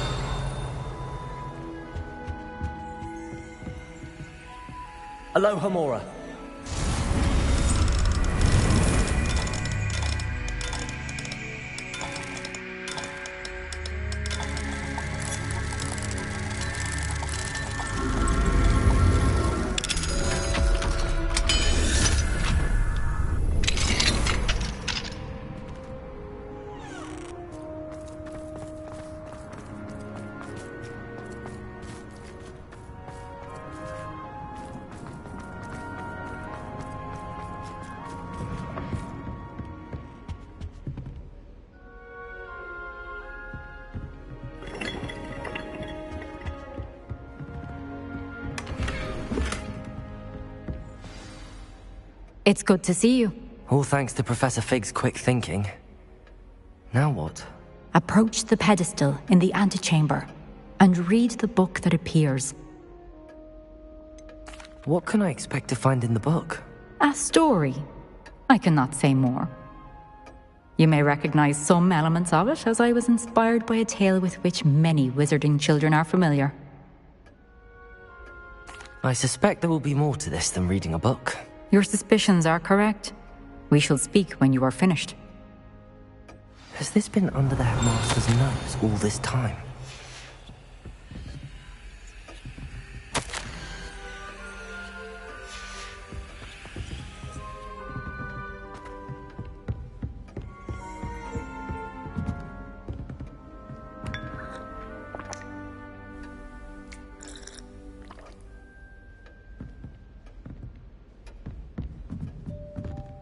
Alohomora. It's good to see you. All thanks to Professor Fig's quick thinking. Now what? Approach the pedestal in the antechamber and read the book that appears. What can I expect to find in the book? A story. I cannot say more. You may recognize some elements of it, as I was inspired by a tale with which many wizarding children are familiar. I suspect there will be more to this than reading a book. Your suspicions are correct. We shall speak when you are finished. Has this been under the headmaster's nose all this time?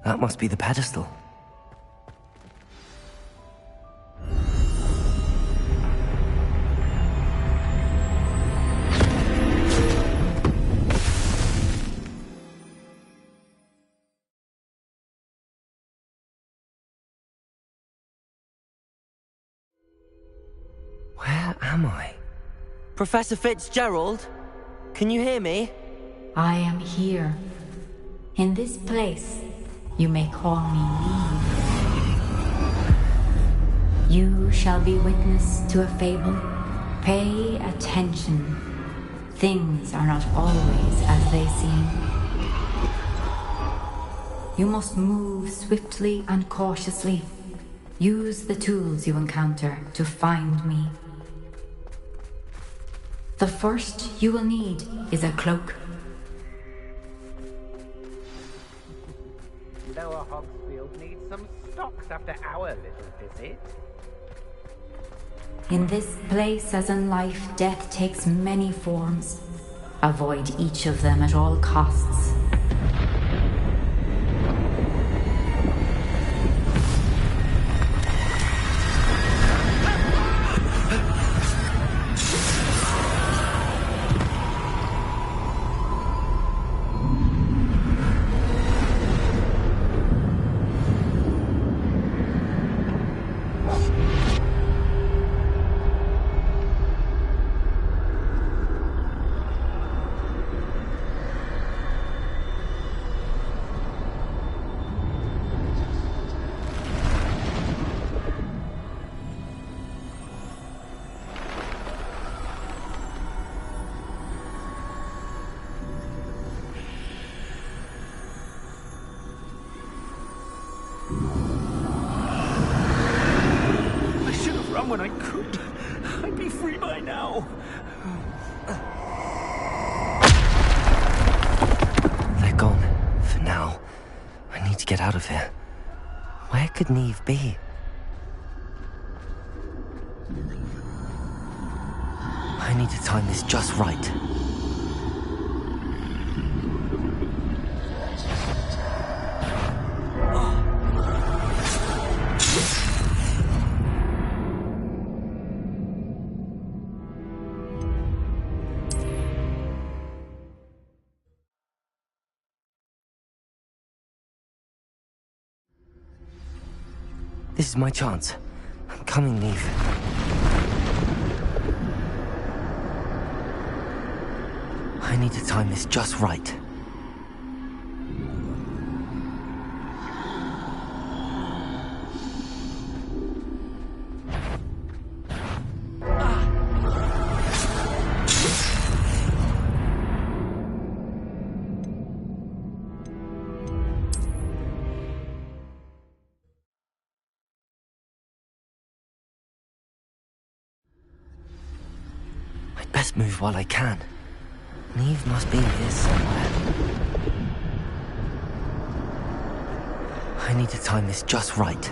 That must be the pedestal. Where am I? Professor Fitzgerald? Can you hear me? I am here. In this place, you may call me Neve. You shall be witness to a fable. Pay attention. Things are not always as they seem. You must move swiftly and cautiously. Use the tools you encounter to find me. The first you will need is a cloak. Lower Hogsfield needs some stocks after our little visit. In this place, as in life, death takes many forms. Avoid each of them at all costs. get out of here. Where could Neve be? I need to time this just right. This is my chance. I'm coming, Neve. I need to time this just right. I'd best move while I can. Neve must be here somewhere. I need to time this just right.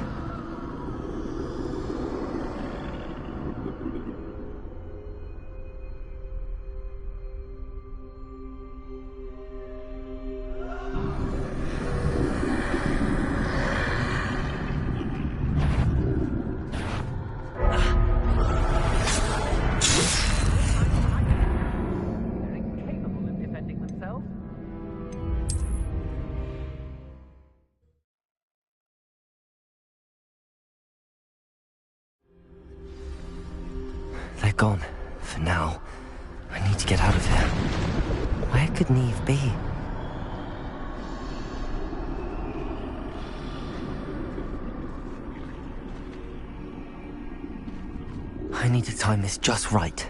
They're gone, for now. I need to get out of here. Where could Neve be? I need to time this just right.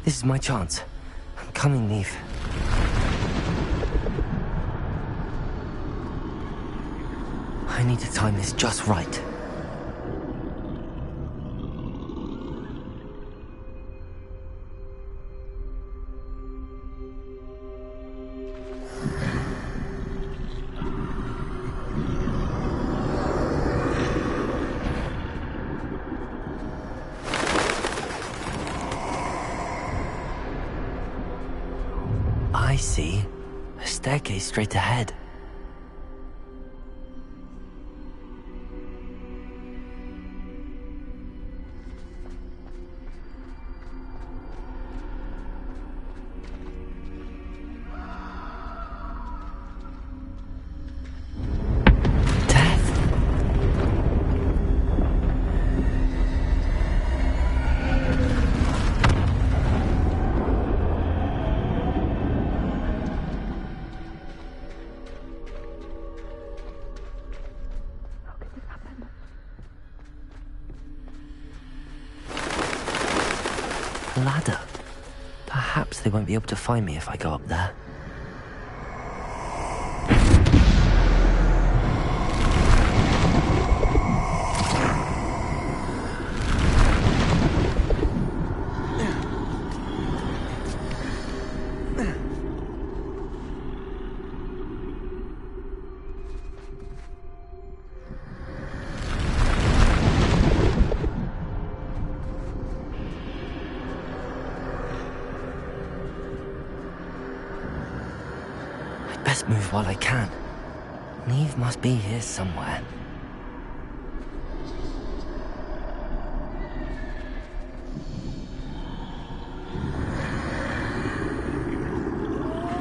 This is my chance. I'm coming, Neve. I need to time this just right. I see. A staircase straight ahead. Ladder. Perhaps they won't be able to find me if I go up there. Best move while I can. Neve must be here somewhere.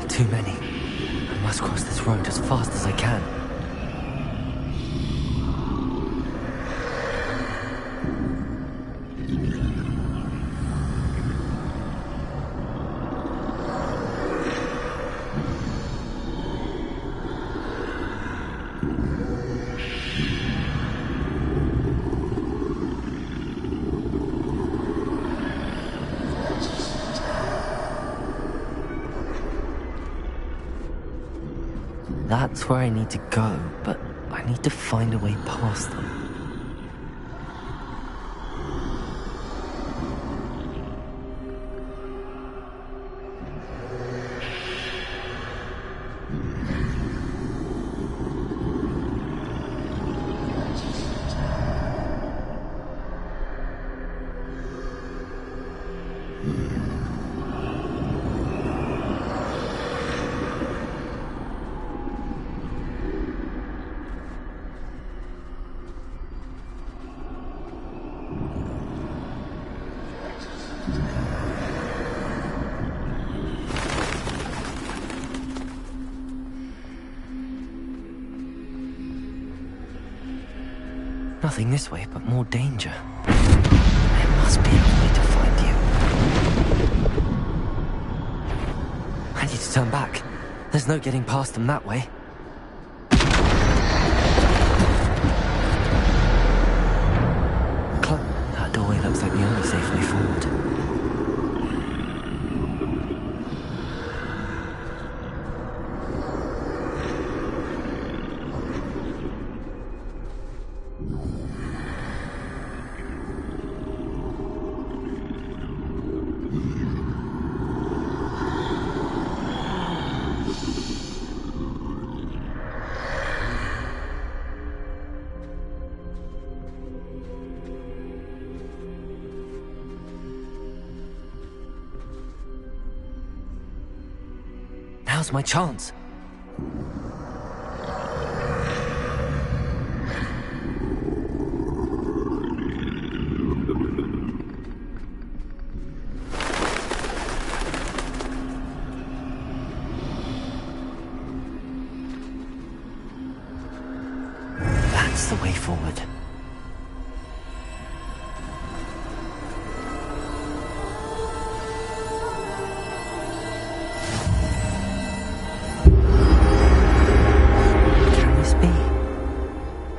Too many. I must cross this road as fast as I can. That's where I need to go, but I need to find a way past them. Nothing this way, but more danger. There must be a way to find you. I need to turn back. There's no getting past them that way. That doorway looks like the only safe way forward. Now's my chance. That's the way forward.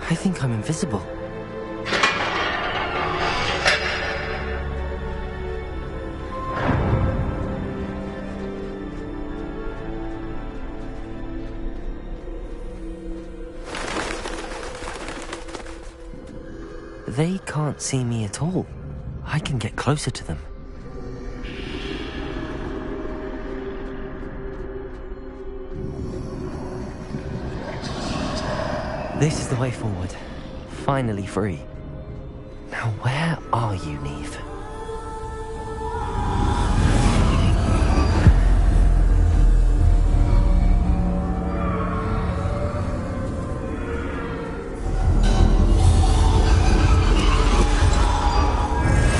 I think I'm invisible. They can't see me at all. I can get closer to them. This is the way forward. Finally free. Now where are you, Neve?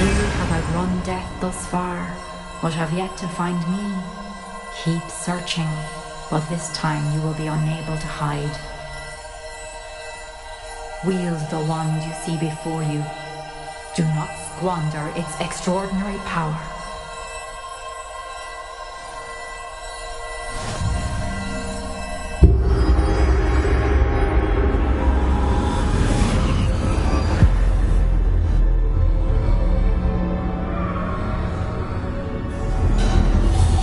You have outrun death thus far, but have yet to find me. Keep searching, but this time you will be unable to hide. Wield the wand you see before you. Do not squander its extraordinary power.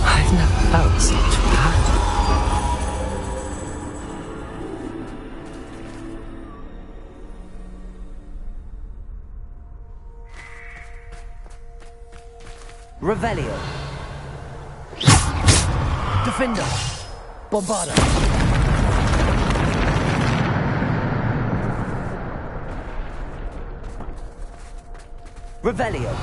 I've never felt such power. Revelio. Defender. Bombarda. Revelio.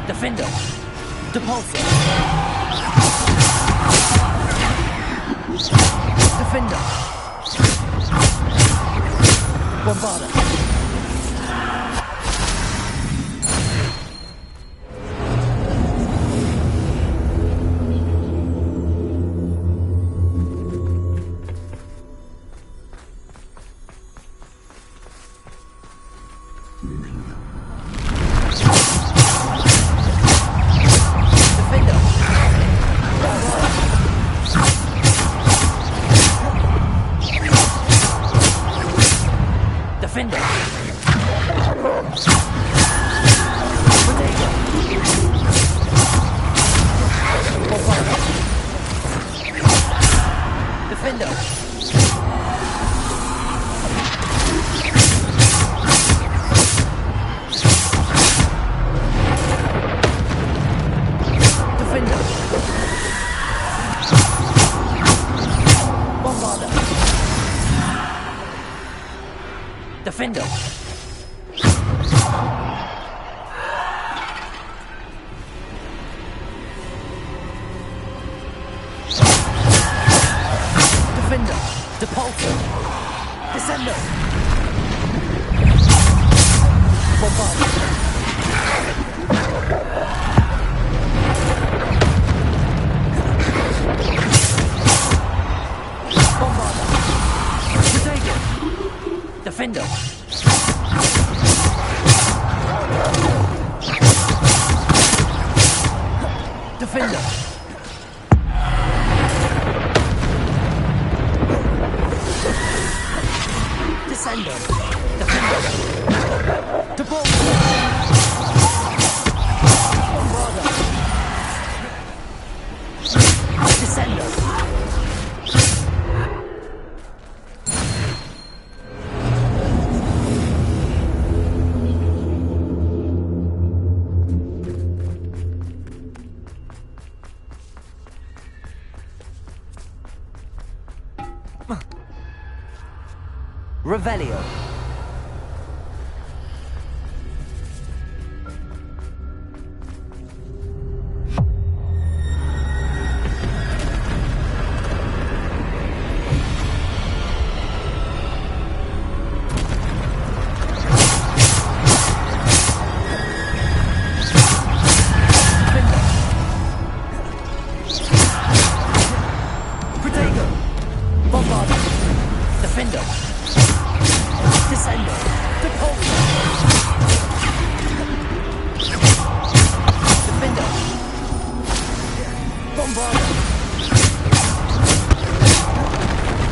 Defender. Depulso. Defender. Bombarda. Defender! Defender! Depulsor! Descender! Bombard! Defender! Defender! Descender! Defender! Depulsor! Bombarder! Descender! Revelio. Protego. Bombarder. Defender. Descender. Depulsor. Defender. Bombarder.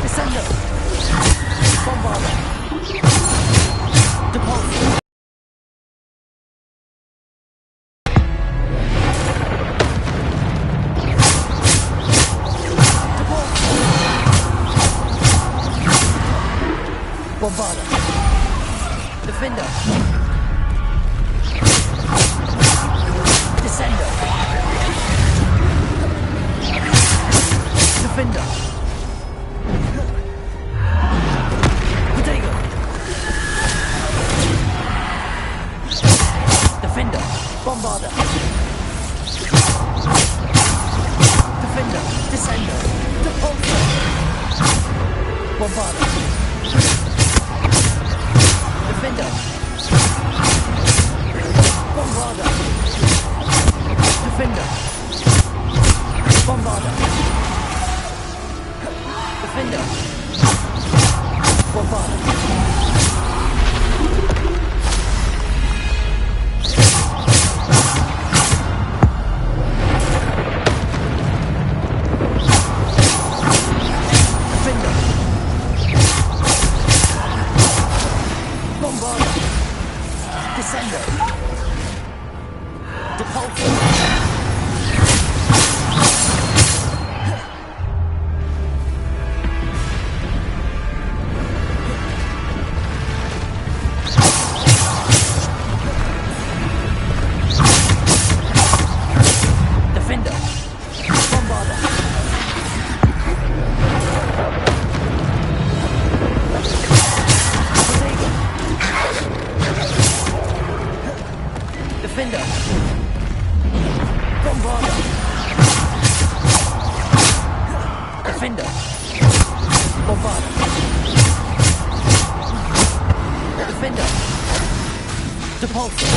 Descender. Bombarder. Depulsor. Bombarder. Defender. Descender. Defender. Protego. Defender. Bombarder. Defender. Descender. Depulsor. Bombarder. Defender. Bombarder. Defender. Bombarder. Defender. Bombarder. Bombarder. Descender. Depulsor. Defender. Bombarder. Defender. Bombarder. Defender. Bombarder. Defender. Depulsor.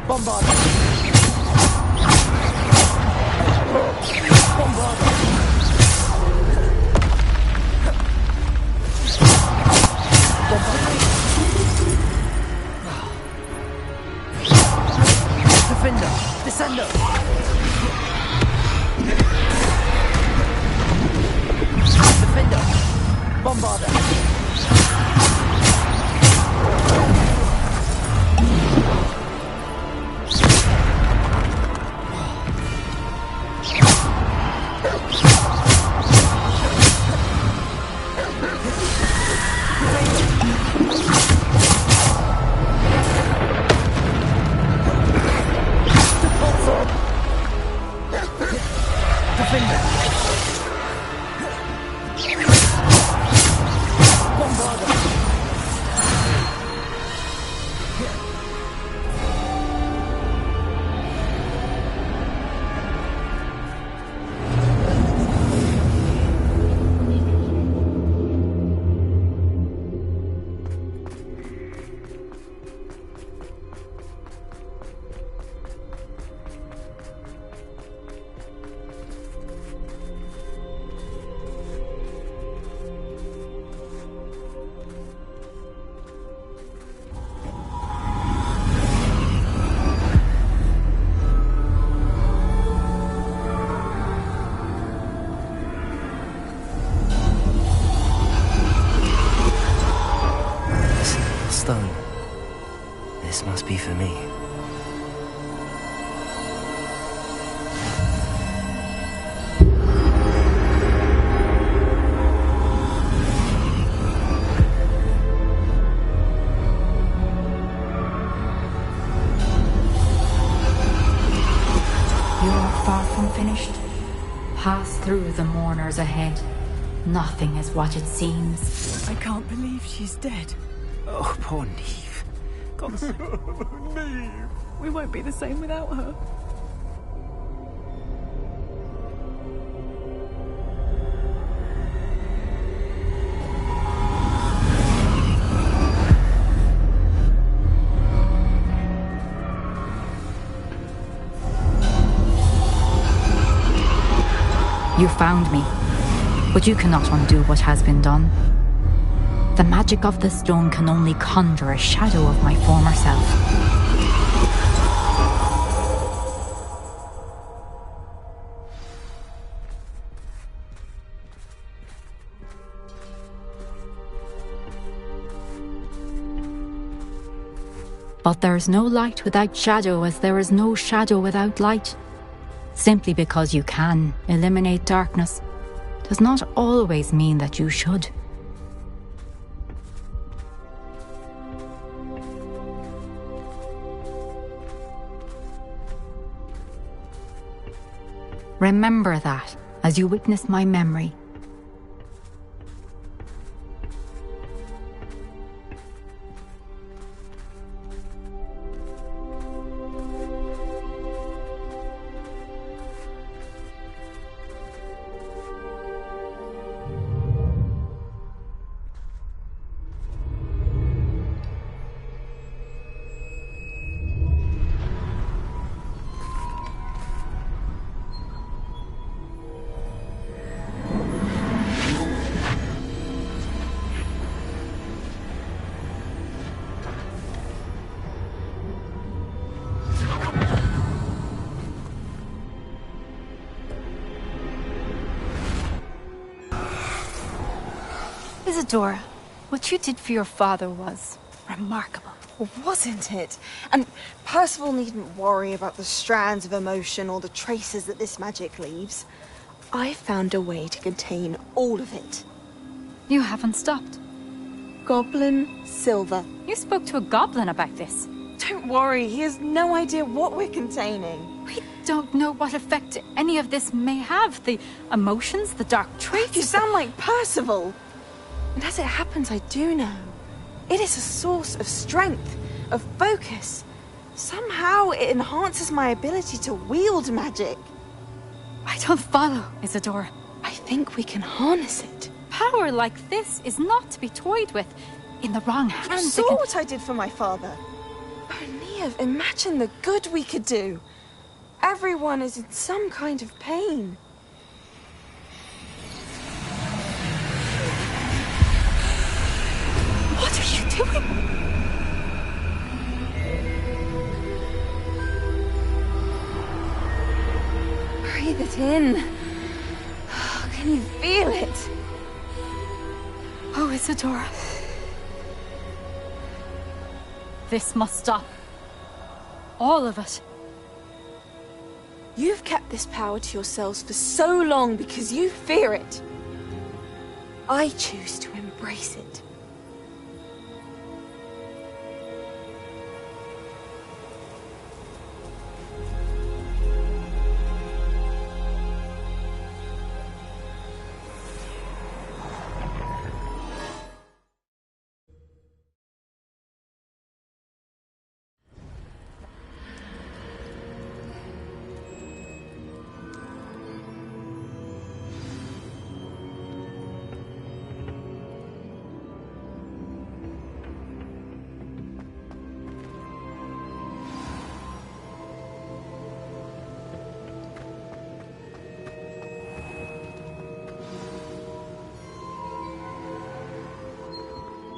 Bombarder. Bombarder. Defender. Descender. Defender. Bombarder. Defender. Bombarder. far from finished. Pass through the mourners ahead. Nothing is what it seems. I can't believe she's dead. Oh, poor Neve. God's sake. Neve! We won't be the same without her. You found me, but you cannot undo what has been done. The magic of the stone can only conjure a shadow of my former self. But there is no light without shadow, as there is no shadow without light. Simply because you can eliminate darkness does not always mean that you should. Remember that as you witness my memory. Isadora, what you did for your father was remarkable. Wasn't it? And Percival needn't worry about the strands of emotion or the traces that this magic leaves. I found a way to contain all of it. You haven't stopped. Goblin Silver. You spoke to a goblin about this. Don't worry, he has no idea what we're containing. We don't know what effect any of this may have. The emotions, the dark traits. You sound like Percival. And as it happens, I do know. It is a source of strength, of focus. Somehow it enhances my ability to wield magic. I don't follow, Isadora. I think we can harness it. Power like this is not to be toyed with. In the wrong hands, You saw what I did for my father. Oh, Neve, imagine the good we could do. Everyone is in some kind of pain. What are you doing? Breathe it in. Can you feel it? Oh, Isadora. This must stop. All of it. You've kept this power to yourselves for so long because you fear it. I choose to embrace it.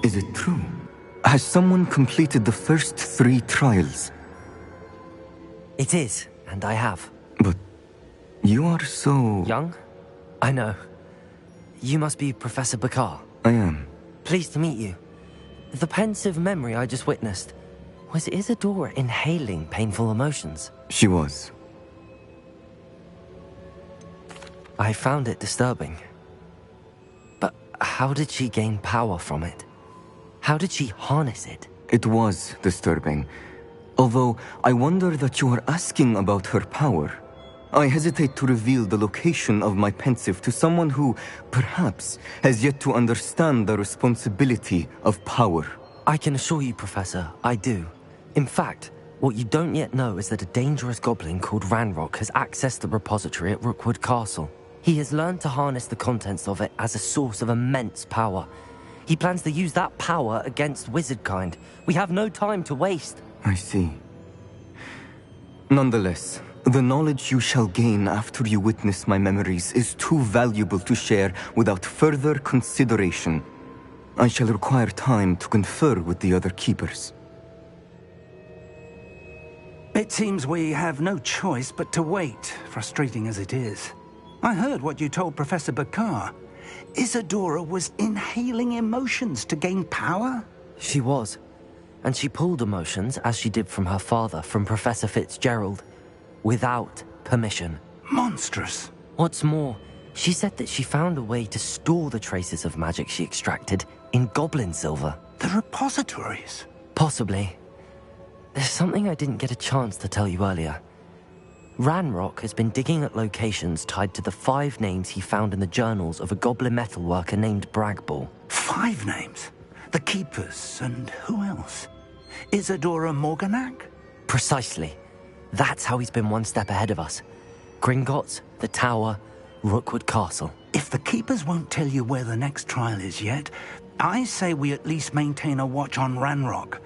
Is it true? Has someone completed the first 3 trials? It is, and I have. But you are so... Young? I know. You must be Professor Bakar. I am. Pleased to meet you. The pensive memory I just witnessed, was Isadora inhaling painful emotions? She was. I found it disturbing. But how did she gain power from it? How did she harness it? It was disturbing. Although, I wonder that you are asking about her power. I hesitate to reveal the location of my pensive to someone who, perhaps, has yet to understand the responsibility of power. I can assure you, Professor, I do. In fact, what you don't yet know is that a dangerous goblin called Ranrock has accessed the repository at Rookwood Castle. He has learned to harness the contents of it as a source of immense power. He plans to use that power against wizardkind. We have no time to waste. I see. Nonetheless, the knowledge you shall gain after you witness my memories is too valuable to share without further consideration. I shall require time to confer with the other keepers. It seems we have no choice but to wait, frustrating as it is. I heard what you told Professor Bakar. Isadora was inhaling emotions to gain power? She was. And she pulled emotions, as she did from her father, from Professor Fitzgerald, without permission. Monstrous. What's more, she said that she found a way to store the traces of magic she extracted in goblin silver. The repositories? Possibly. There's something I didn't get a chance to tell you earlier. Ranrock has been digging at locations tied to the 5 names he found in the journals of a goblin metalworker named Bragball. 5 names? The Keepers, and who else? Isadora Morganac? Precisely. That's how he's been one step ahead of us. Gringotts, the Tower, Rookwood Castle. If the Keepers won't tell you where the next trial is yet, I say we at least maintain a watch on Ranrock.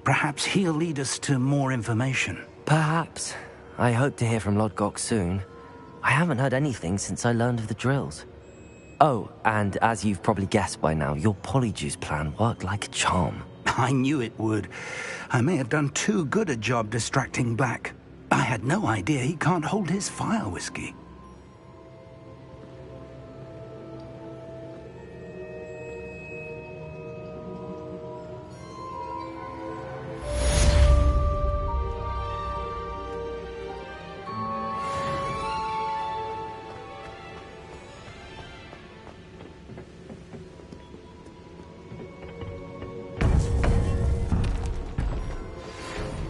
Perhaps he'll lead us to more information. Perhaps. I hope to hear from Lodgok soon. I haven't heard anything since I learned of the drills. Oh, and as you've probably guessed by now, your Polyjuice plan worked like a charm. I knew it would. I may have done too good a job distracting Black. I had no idea he can't hold his fire whiskey.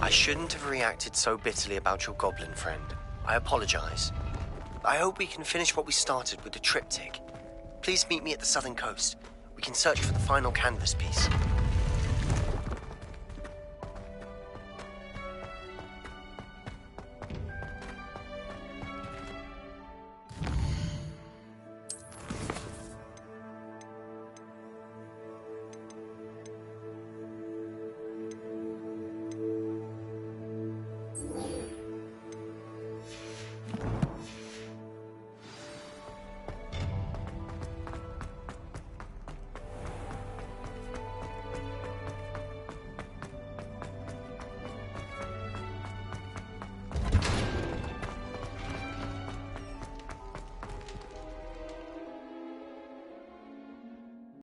I shouldn't have reacted so bitterly about your goblin friend. I apologize. I hope we can finish what we started with the triptych. Please meet me at the southern coast. We can search for the final canvas piece.